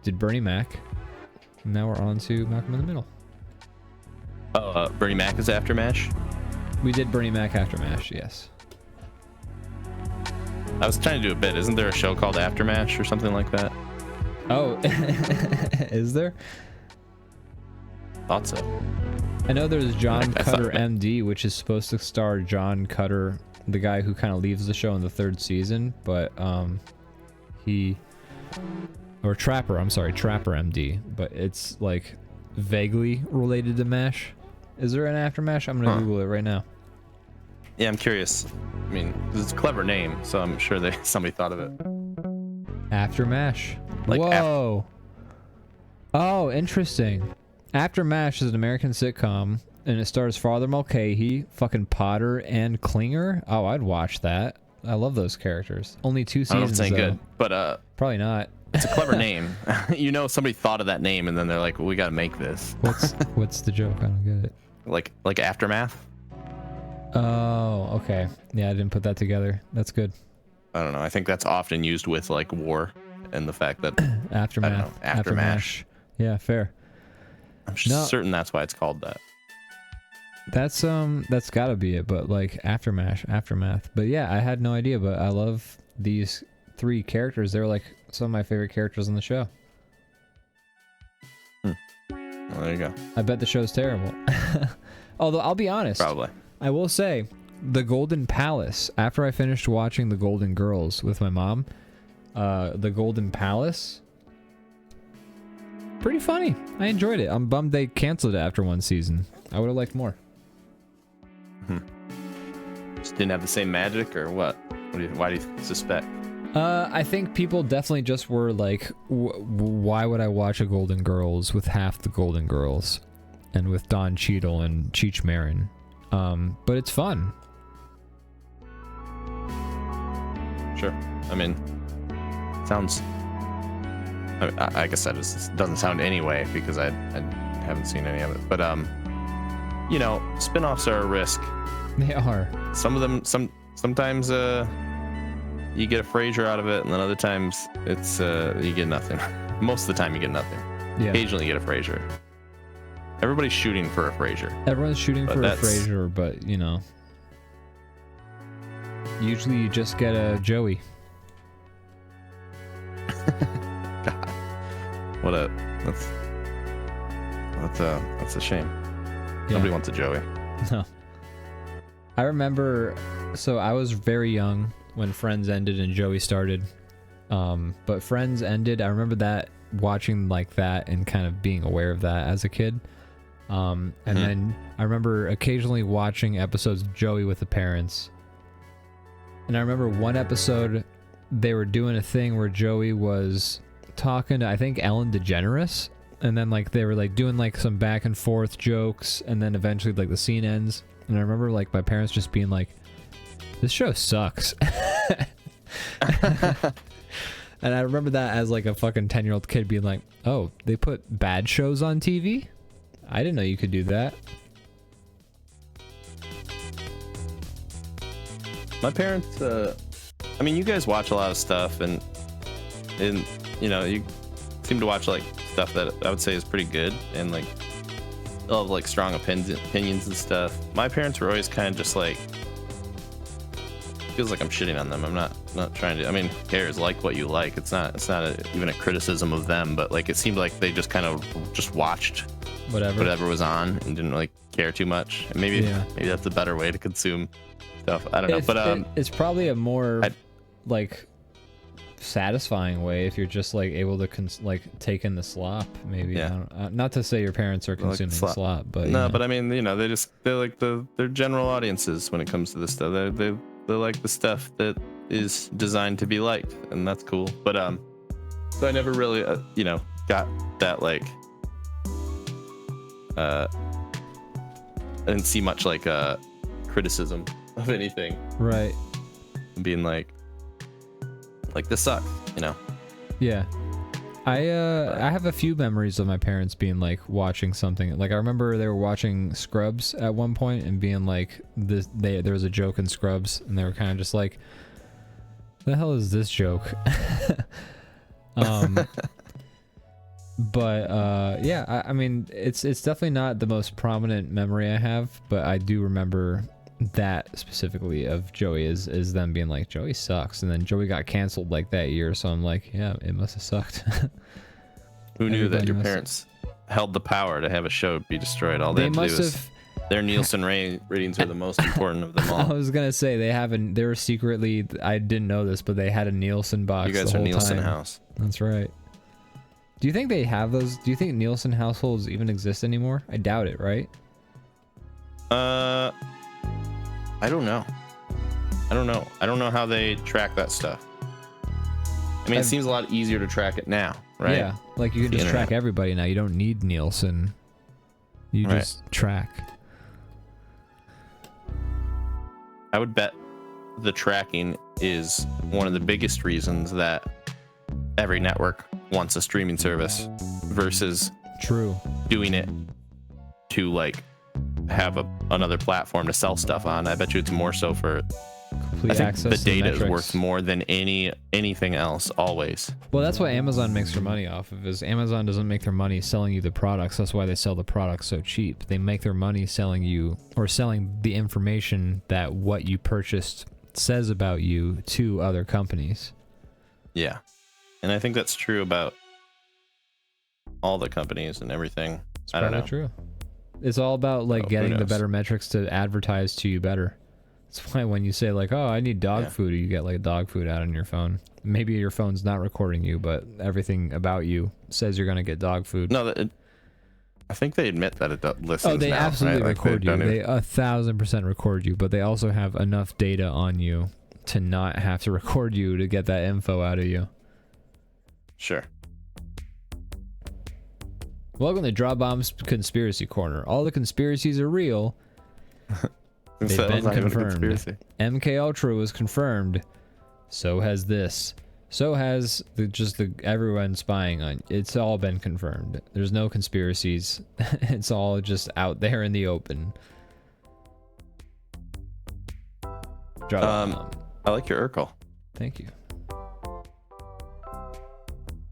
Did Bernie Mac. And now we're on to Malcolm in the Middle. Bernie Mac is after MASH? We did Bernie Mac after MASH, yes. I was trying to do a bit. Isn't there a show called After MASH or something like that? Oh, is there? Thought so. I know there's John I Cutter thought- MD, which is supposed to star John Cutter, the guy who kind of leaves the show in the 3rd season, but Trapper MD, but it's like vaguely related to MASH. Is there an After MASH? I'm gonna Google it right now. Yeah, I'm curious. I mean, it's a clever name, so I'm sure somebody thought of it. After MASH. Like Whoa. Oh, interesting. After MASH is an American sitcom, and it stars Father Mulcahy, fucking Potter, and Klinger. Oh, I'd watch that. I love those characters. Only 2 I don't know if seasons. it's any though. good, but Probably not. it's a clever name. You know, somebody thought of that name, and then they're like, well, "We got to make this." What's the joke? I don't get it. Like Aftermath. Oh, okay. Yeah, I didn't put that together. That's good. I don't know. I think that's often used with like war and the fact that Aftermath. I don't know, After MASH. Yeah, fair. I'm No. certain that's why it's called that. That's gotta be it, but like aftermath. But yeah, I had no idea, but I love these 3 characters. They're like some of my favorite characters on the show. Well, there you go. I bet the show's terrible. Although I'll be honest, Probably. I will say, the Golden Palace, after I finished watching The Golden Girls with my mom, the Golden Palace, pretty funny. I enjoyed it. I'm bummed they canceled it after 1 season. I would have liked more. Just didn't have the same magic, or what? Why do you suspect? I think people definitely just were like, why would I watch a Golden Girls with half the Golden Girls and with Don Cheadle and Cheech Marin? But it's fun. Sure. I mean, sounds. I guess that just doesn't sound anyway because I haven't seen any of it. But you know, spin-offs are a risk. They are. Some of them, sometimes you get a Frasier out of it, and then other times it's you get nothing. Most of the time you get nothing. Yeah. Occasionally you get a Frasier. Everybody's shooting for a Frasier. Everyone's shooting for a Frasier, but you know, usually you just get a Joey. God, that's a shame. Yeah. Nobody wants a Joey. No. I remember, so I was very young when Friends ended and Joey started. But Friends ended, I remember that, watching like that and kind of being aware of that as a kid. And then I remember occasionally watching episodes of Joey with the parents. And I remember one episode, they were doing a thing where Joey was talking to, I think, Ellen DeGeneres. And then like they were like doing like some back and forth jokes, and then eventually like the scene ends. And I remember like my parents just being like, this show sucks. And I remember that as like a fucking 10-year-old kid being like, oh, they put bad shows on TV? I didn't know you could do that. My parents, I mean, you guys watch a lot of stuff, and you know, you seem to watch like stuff that I would say is pretty good, and like they'll have like strong opinions and stuff. My parents were always kind of just like, feels like I'm shitting on them. I'm not trying to. I mean, who cares? Like what you like. It's not even a criticism of them, but like it seemed like they just kind of just watched whatever was on and didn't really care too much. And maybe that's a better way to consume stuff. I don't know, but it's probably a more like satisfying way if you're just like able to like take in the slop. Maybe. Yeah. I don't, not to say your parents are consuming slop, but no, but I mean, you know, they're like they're general audiences when it comes to this stuff. They like the stuff that is designed to be liked, and that's cool. But so I never really you know, got that like I didn't see much like criticism of anything, right, being like this sucks, you know. Yeah. I have a few memories of my parents being like watching something. Like I remember they were watching Scrubs at one point and being like, there was a joke in Scrubs, and they were kind of just like, the hell is this joke? But yeah, I mean, it's definitely not the most prominent memory I have, but I do remember that specifically of Joey is them being like, Joey sucks, and then Joey got canceled like that year, so I'm like, yeah, it must have sucked. Who knew that your parents held the power to have a show be destroyed? All they had to do is their Nielsen ratings are the most important of them all. I was gonna say they were secretly, I didn't know this, but they had a Nielsen box. You guys the are whole Nielsen time. House. That's right. Do you think they have those? Do you think Nielsen households even exist anymore? I doubt it, right? I don't know. I don't know how they track that stuff. I mean, it seems a lot easier to track it now, right? Yeah, like you can just track everybody now. You don't need Nielsen. You just track. I would bet the tracking is one of the biggest reasons that every network wants a streaming service versus doing it to like have another platform to sell stuff on. I bet you it's more so for Complete I think access the to data is metrics. worth more than anything else always. Well, that's what Amazon makes their money off of. Is Amazon doesn't make their money selling you the products. That's why they sell the products so cheap. They make their money selling you or selling the information that what you purchased says about you to other companies. Yeah. And I think that's true about all the companies and everything. It's I don't probably know. true. It's all about like Oh, who getting the knows? better metrics to advertise to you better. That's why when you say like, "Oh, I need dog Yeah. food," you get like dog food out on your phone. Maybe your phone's not recording you, but everything about you says you're gonna get dog food. No, I think they admit that it listens. Oh, they now, absolutely right? Like, record you. don't even- They 1,000% record you, but they also have enough data on you to not have to record you to get that info out of you. Sure. Welcome to DrawBomb's Conspiracy Corner. All the conspiracies are real. They've So been it's not even a confirmed. conspiracy. MK Ultra was confirmed. So has this. So has everyone spying on. It's all been confirmed. There's no conspiracies. It's all just out there in the open. DrawBomb. I like your Urkel. Thank you.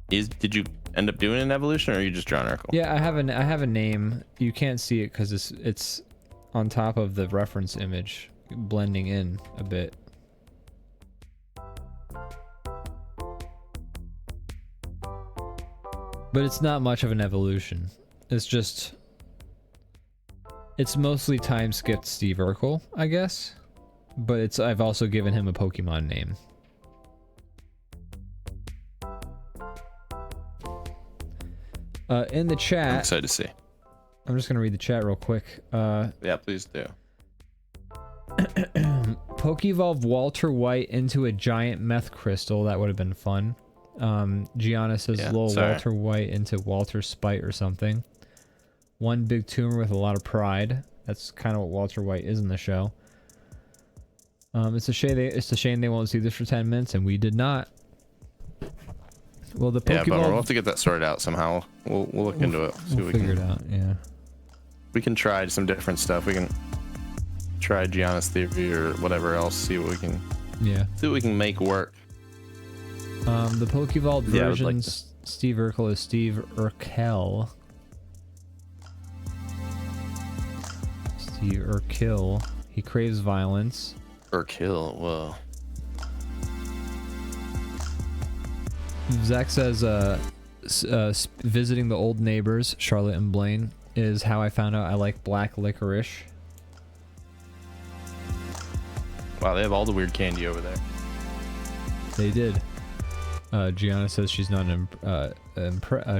Did you end up doing an evolution, or are you just drawing Urkel? Yeah, I have a name. You can't see it because it's on top of the reference image, blending in a bit. But it's not much of an evolution. It's mostly time skipped Steve Urkel, I guess. But I've also given him a Pokemon name. In the I'm chat, excited to see. I'm just gonna read the chat real quick. Yeah, please do. Pokevolve Walter White into a giant meth crystal. That would have been fun. Gianna says Yeah, little sorry. Walter White into Walter Spite or something. One big tumor with a lot of pride. That's kind of what Walter White is in the show. It's a shame they won't see this for 10 minutes, and we did not. Well, the Yeah, but we'll Pokeball. have to get that sorted out somehow. We'll look into it. See We'll what we figure can. it out. Yeah. We can try some different stuff. We can try Gianna's theory or whatever else. See what we can. Yeah. See what we can make work. The Pokevolve Yeah, I would version, like to- Steve Urkel is Steve Urkel. Steve Urkel. He craves violence. Or kill. Whoa. Zach says, visiting the old neighbors, Charlotte and Blaine, is how I found out I like black licorice. Wow, they have all the weird candy over there. They did. Gianna says she's not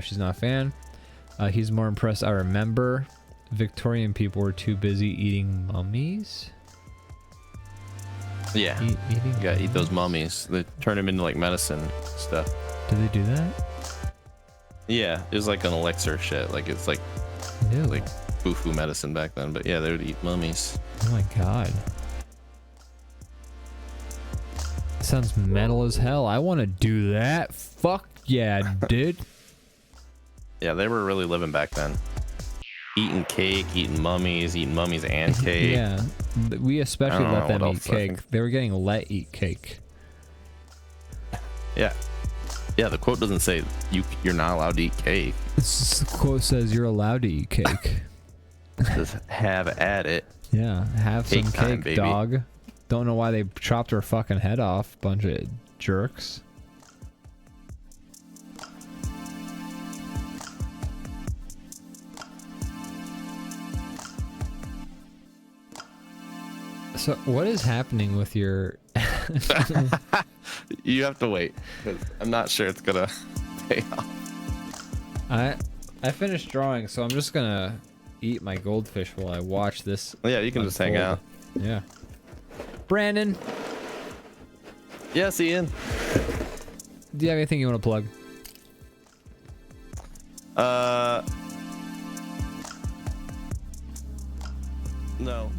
she's not a fan. He's more impressed. I remember Victorian people were too busy eating mummies. Yeah. Eating You gotta eat those mummies? mummies. They turn them into like medicine stuff. Did they do that? Yeah, it was like an elixir shit. Like it's like Ew. like foo-foo medicine back then. But yeah, they would eat mummies. Oh my god. Sounds metal as hell. I want to do that. Fuck yeah, dude. Yeah, they were really living back then. Eating cake, eating mummies and cake. Yeah. We especially I don't let know them what eat else I cake. think. They were getting let eat cake. Yeah. Yeah, the quote doesn't say you're not allowed to eat cake. This quote says you're allowed to eat cake. Just have at it. Yeah, have some Cake time, cake, baby. dog. Don't know why they chopped her fucking head off. Bunch of jerks. So what is happening with your You have to wait, 'cause I'm not sure it's gonna pay off. I finished drawing, so I'm just gonna eat my goldfish while I watch this. Yeah, you can just hang unfold. out. Yeah. Brandon, Yes, Ian. do you have anything you want to plug? No.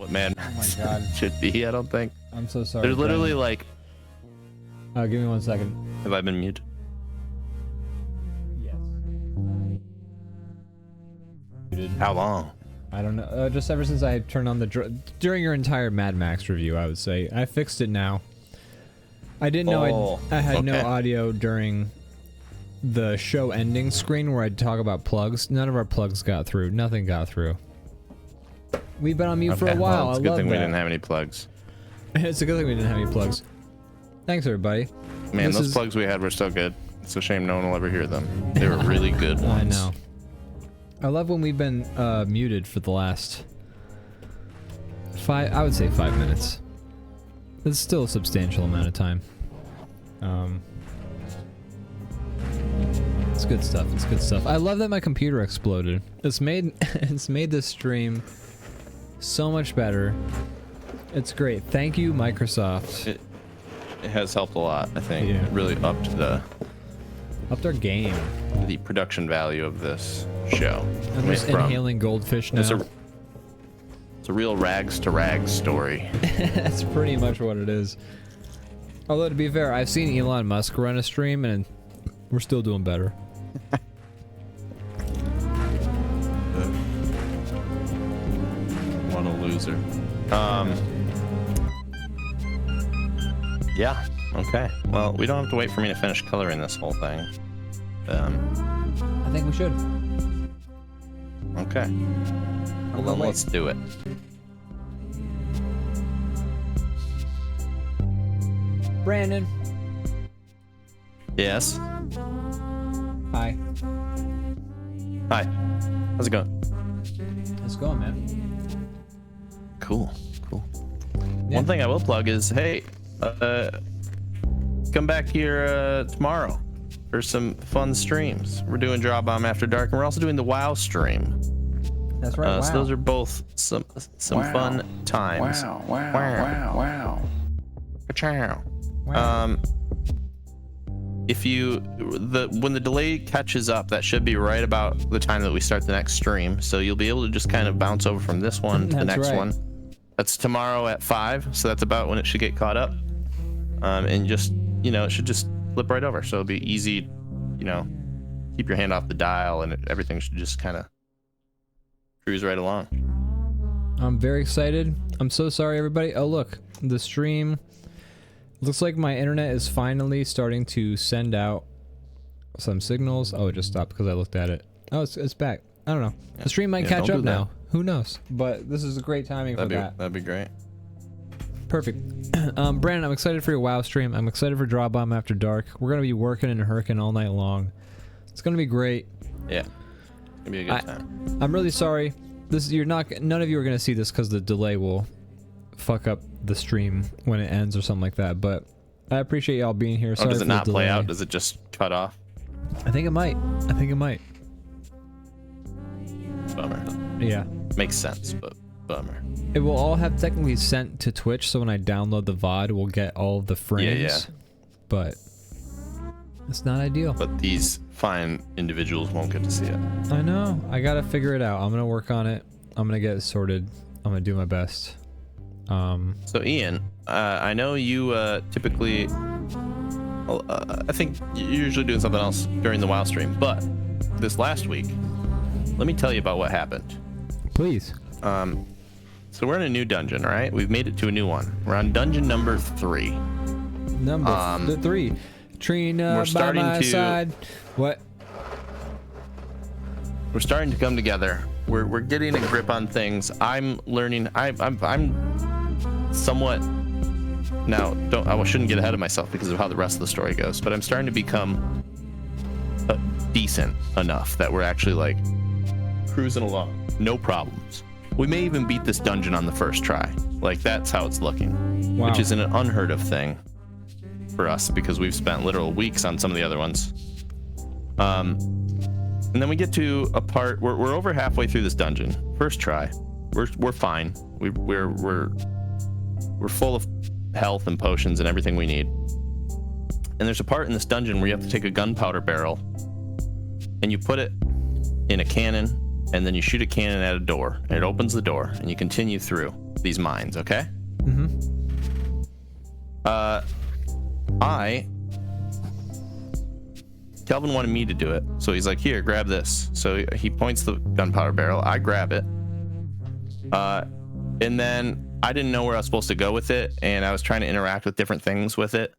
Man, Oh my god. should be. I don't think I'm so sorry. there's literally like. Give me 1 second. Have I been muted? Yes. How long? I don't know. Just ever since I turned on the during your entire Mad Max review, I would say I fixed it now. I didn't know I had no okay. audio during the show ending screen where I'd talk about plugs. None of our plugs got through. Nothing got through. We've been on mute for a while. Well, it's a I good love thing that. we didn't have any plugs. It's a good thing we didn't have any plugs. Thanks, everybody. Man, This those is- plugs we had were so good. It's a shame no one will ever hear them. They were really good ones. I know. I love when we've been muted for the last I would say 5 minutes. It's still a substantial amount of time. It's good stuff. It's good stuff. I love that my computer exploded. It's made this stream so much better. It's great. Thank you, Microsoft. It has helped a lot, I think. Yeah. It really upped Upped our game. the production value of this show. I'm just inhaling goldfish now. It's a real rags to rags story. That's pretty much what it is. Although, to be fair, I've seen Elon Musk run a stream, and we're still doing better. What a loser. Yeah. Okay. Well, we don't have to wait for me to finish coloring this whole thing. I think we should. Okay. Well, then wait. let's do it. Brandon. Yes. Hi. Hi. How's it going? How's it going, man? Cool. Yeah. One thing I will plug is, hey, come back here tomorrow for some fun streams. We're doing DrawBomb After Dark, and we're also doing the WoW stream. That's right. Wow. So those are both some Wow. fun times. Wow. Ciao. Wow. When the delay catches up, that should be right about the time that we start the next stream. So you'll be able to just kind of bounce over from this one to the That's next right. one. That's tomorrow at 5, so that's about when it should get caught up. And just, it should just flip right over. So it'll be easy, keep your hand off the dial, and everything should just kind of cruise right along. I'm very excited. I'm so sorry, everybody. Oh, look, the stream. Looks like my internet is finally starting to send out some signals. Oh, it just stopped because I looked at it. Oh, it's back. I don't know. The stream might catch don't up do that. now. Who knows? But this is a great timing for that. That'd be great. Perfect. Brandon, I'm excited for your WoW stream. I'm excited for DrawBomb After Dark. We're gonna be working and herking all night long. It's gonna be great. Yeah, it's gonna be a good time. I'm really sorry. None of you are gonna see this because the delay will fuck up the stream when it ends or something like that. But I appreciate y'all being here. Sorry Does it for the not play delay. out? Does it just cut off? I think it might. Bummer. Yeah. Makes sense, but bummer. It will all have technically sent to Twitch, so when I download the VOD, we'll get all of the frames. Yeah. But it's not ideal. But these fine individuals won't get to see it. I know. I gotta figure it out. I'm gonna work on it. I'm gonna get it sorted. I'm gonna do my best. So Ian, I know you typically, I think you're usually doing something else during the WoW stream, but this last week, let me tell you about what happened. Please. So we're in a new dungeon, right? We've made it to a new one. We're on dungeon number 3. Number 3. Trina we're by starting my to- side. What? We're starting to come together. We're getting a grip on things. I'm learning. I'm somewhat now. I shouldn't get ahead of myself because of how the rest of the story goes. But I'm starting to become decent enough that we're actually like cruising along, no problems. We may even beat this dungeon on the first try. Like that's how it's looking, Wow. which is an unheard of thing for us because we've spent literal weeks on some of the other ones. And then we get to a part where we're over halfway through this dungeon. First try, we're fine. We're full of health and potions and everything we need. And there's a part in this dungeon where you have to take a gunpowder barrel and you put it in a cannon, and then you shoot a cannon at a door, and it opens the door, and you continue through these mines. Okay. Kelvin wanted me to do it, so he's like, here, grab this. So he points the gunpowder barrel. I grab it. And then I didn't know where I was supposed to go with it, and I was trying to interact with different things with it.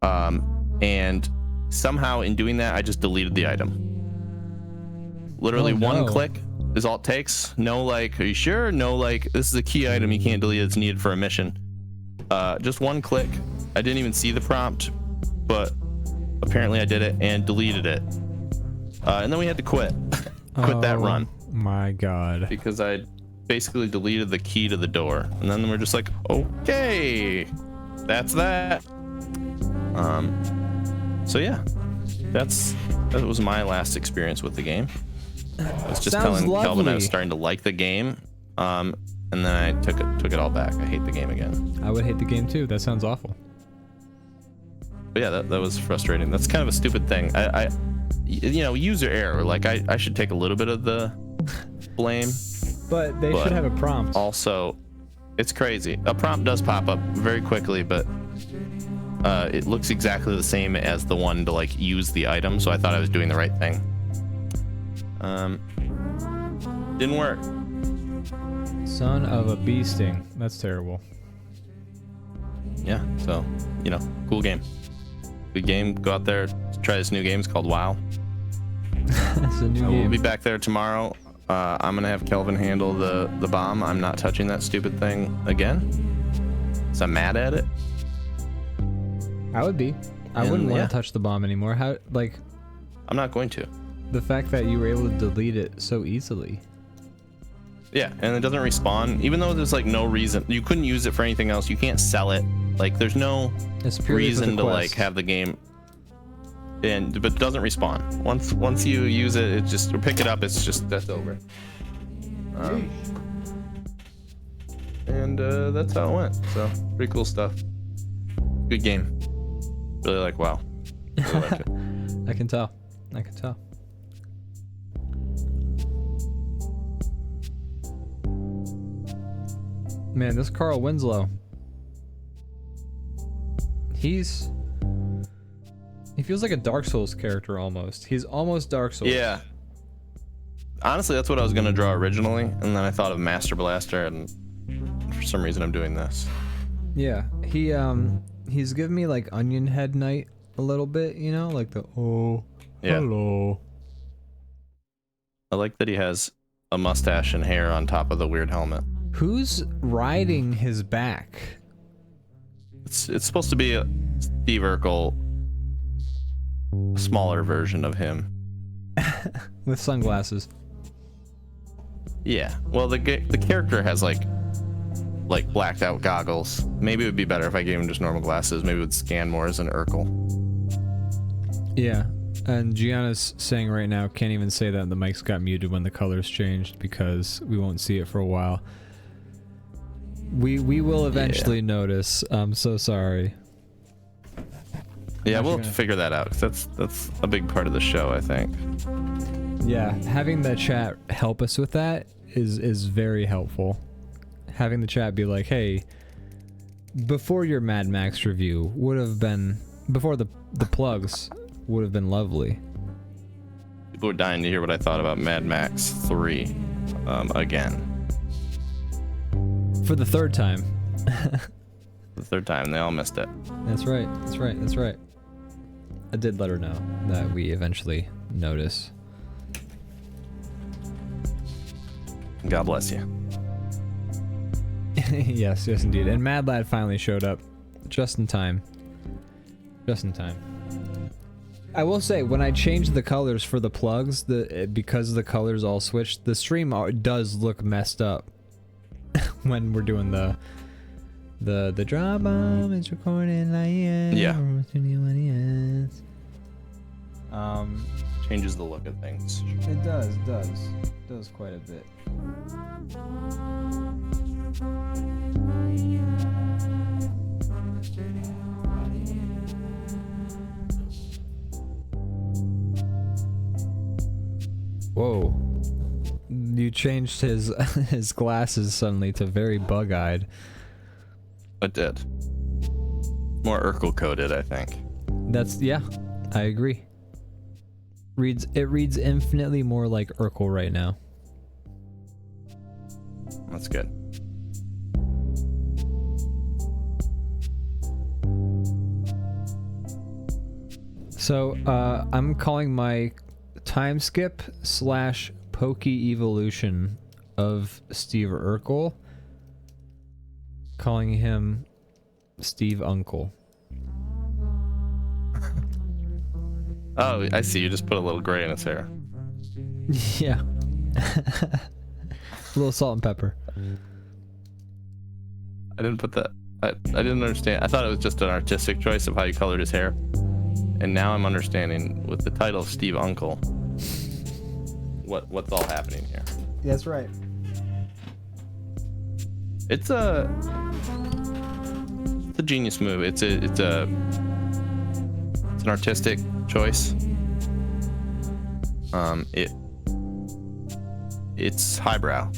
And somehow in doing that, I just deleted the item. Literally one click is all it takes. No, like, are you sure? No, like, this is a key item you can't delete. It's needed for a mission. Just one click. I didn't even see the prompt, but apparently I did it and deleted it. And then we had to quit that run My God. because I basically deleted the key to the door. And then we're just like, okay, that's that. So yeah, that was my last experience with the game. I was just Sounds telling Kelvin I lovely. was starting to like the game. And then I took it all back. I hate the game again. I would hate the game too. That sounds awful. But yeah, that was frustrating. That's kind of a stupid thing. I user error. Like I should take a little bit of the blame. But they should have a prompt. Also, it's crazy. A prompt does pop up very quickly, but it looks exactly the same as the one to like use the item. So I thought I was doing the right thing. Didn't work. Son of a bee sting. That's terrible. Yeah. So cool game. Good game. Go out there, try this new game. It's called WoW. That's a new We'll game. be back there tomorrow. I'm gonna have Kelvin handle the bomb. I'm not touching that stupid thing again. So I'm mad at it. I would be. I wouldn't want yeah. to touch the bomb anymore. How, like, I'm not going to. the fact that you were able to delete it so easily. Yeah, and it doesn't respawn, even though there's like no reason. You couldn't use it for anything else. You can't sell it. Like there's no reason to like have the game. But it doesn't respawn. Once you use it, it just, or pick it up, it's just, that's over. And that's how it went. So pretty cool stuff. Good game. Really like WoW. Really like it. I can tell. I can tell. Man, this Carl Winslow. He feels like a Dark Souls character almost. He's almost Dark Souls. Yeah. Honestly, that's what I was gonna draw originally, and then I thought of Master Blaster, and for some reason I'm doing this. Yeah. He's giving me like Onion Head Knight a little bit, you know, like the Yeah. hello. I like that he has a mustache and hair on top of the weird helmet. Who's riding his back? It's supposed to be a Steve Urkel, smaller version of him. With sunglasses. Yeah. Well, the character has like blacked out goggles. Maybe it would be better if I gave him just normal glasses. Maybe it would scan more as an Urkel. Yeah. And Gianna's saying right now, can't even say that the mics got muted when the colors changed because we won't see it for a while. We will eventually notice. I'm so sorry. Yeah, we'll have to figure that out. 'Cause that's a big part of the show, I think. Yeah, having the chat help us with that is very helpful. Having the chat be like, hey, before your Mad Max review would have been, before the plugs would have been lovely. People are dying to hear what I thought about Mad Max 3 again. For the third time. The third time, they all missed it. That's right. That's right. That's right. I did let her know that we eventually notice. God bless you. Yes, yes, indeed. And Mad Lad finally showed up just in time. Just in time. I will say, when I changed the colors for the plugs, because the colors all switched, the stream does look messed up when we're doing the DrawBomb is recording live. Yeah. Changes the look of things. It does quite a bit. Whoa. You changed his his glasses suddenly to very bug-eyed. It did. More Urkel coded, I think. Yeah, I agree. It reads infinitely more like Urkel right now. That's good. So, I'm calling my time skip / pokey evolution of Steve Urkel, calling him Steve Uncle. Oh, I see. You just put a little gray in his hair. Yeah. A little salt and pepper. I didn't put that. I didn't understand. I thought it was just an artistic choice of how you colored his hair. And now I'm understanding with the title of Steve Uncle what's all happening here. That's right. It's a genius move. It's an artistic choice. It's highbrow.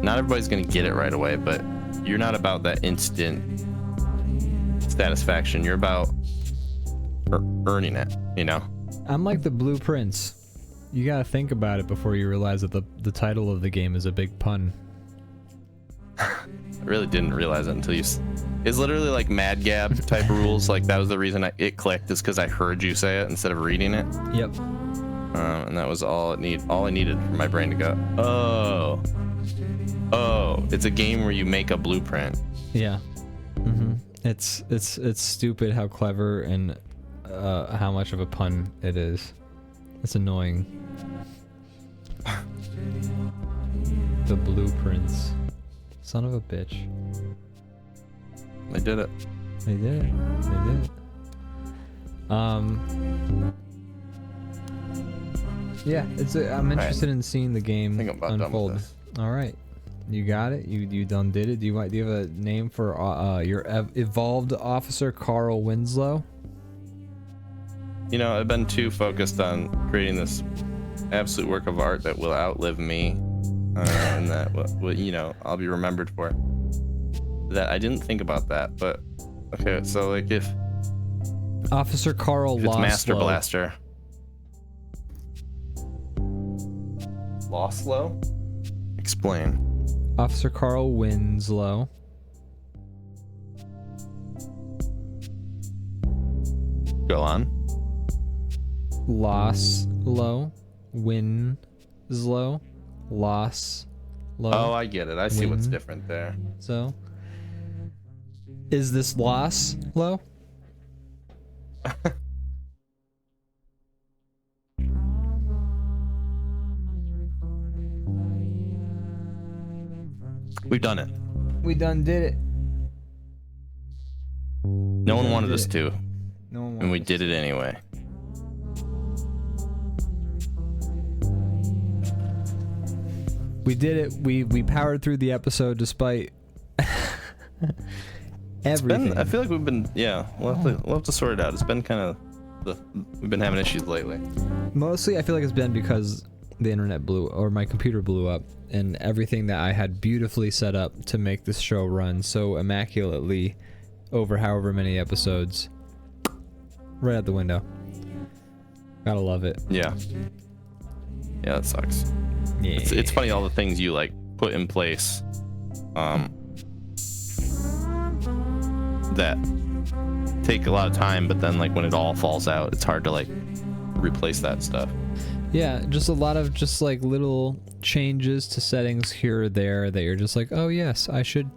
Not everybody's gonna get it right away, but you're not about that instant satisfaction. You're about earning it, you know? I'm like the Blueprints. You gotta think about it before you realize that the title of the game is a big pun. I really didn't realize it until you... It's literally like Mad Gab type rules. Like, that was the reason it clicked, is because I heard you say it instead of reading it. Yep. And that was all I needed for my brain to go, oh, it's a game where you make a blueprint. Yeah. Mm-hmm. It's stupid how clever and how much of a pun it is. It's annoying. the blueprints. Son of a bitch. They did it. They did it. They did it. Yeah, I'm interested in seeing the game I think I'm about done with unfold. this. All right, you got it. You done did it. Do you have a name for your evolved officer, Carl Winslow? You know, I've been too focused on creating this absolute work of art that will outlive me, and that you know, I'll be remembered for. That I didn't think about that, but okay. So like if Officer Carl it's Master Loslow. Blaster. Loslow? Explain. Officer Carl Winslow. Go on. Loslow. Winslow. Loslow. Oh, I get it. I see what's different there. So, is this Loslow? We've done it. We done did it. No one wanted us to, No one and we wanted did it anyway. We did it. We powered through the episode despite everything. I feel like we've been, yeah, we'll have to sort it out. It's been kind of, we've been having issues lately. Mostly, I feel like it's been because the internet my computer blew up, and everything that I had beautifully set up to make this show run so immaculately over however many episodes, right out the window. Gotta love it. Yeah. Yeah, that sucks. Yeah. It's funny all the things you like put in place, that take a lot of time, but then like when it all falls out, it's hard to like replace that stuff. Yeah, just a lot of just like little changes to settings here or there that you're just like, oh yes, I should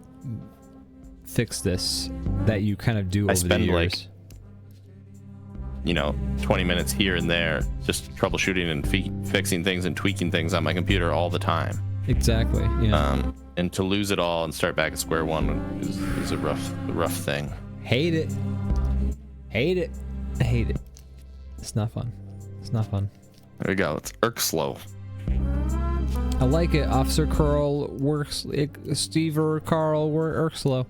fix this. That you kind of do over the spend years. like, you know, 20 minutes here and there just troubleshooting and fixing things and tweaking things on my computer all the time. Exactly. Yeah. And to lose it all and start back at square one is a rough thing. Hate it. Hate it. I hate it. It's not fun. It's not fun. There we go. It's Irkslow. I like it. Officer Carl works. Stever Carl Irkslow.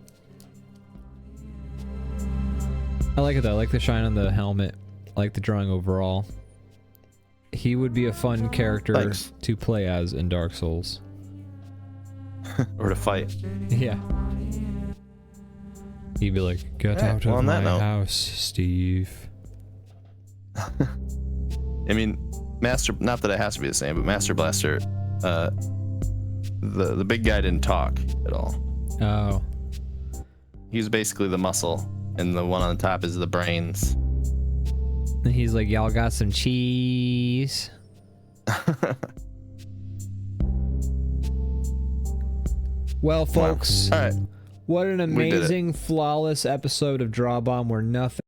I like it though. I like the shine on the helmet. I like the drawing overall. He would be a fun character to play as in Dark Souls. Or to fight. Yeah. He'd be like, get out of my house, Steve. I mean, not that it has to be the same, but Master Blaster, the big guy didn't talk at all. Oh. He's basically the muscle, and the one on the top is the brains. And he's like, y'all got some cheese? Well, folks, All right. what an amazing, flawless episode of DrawBomb where nothing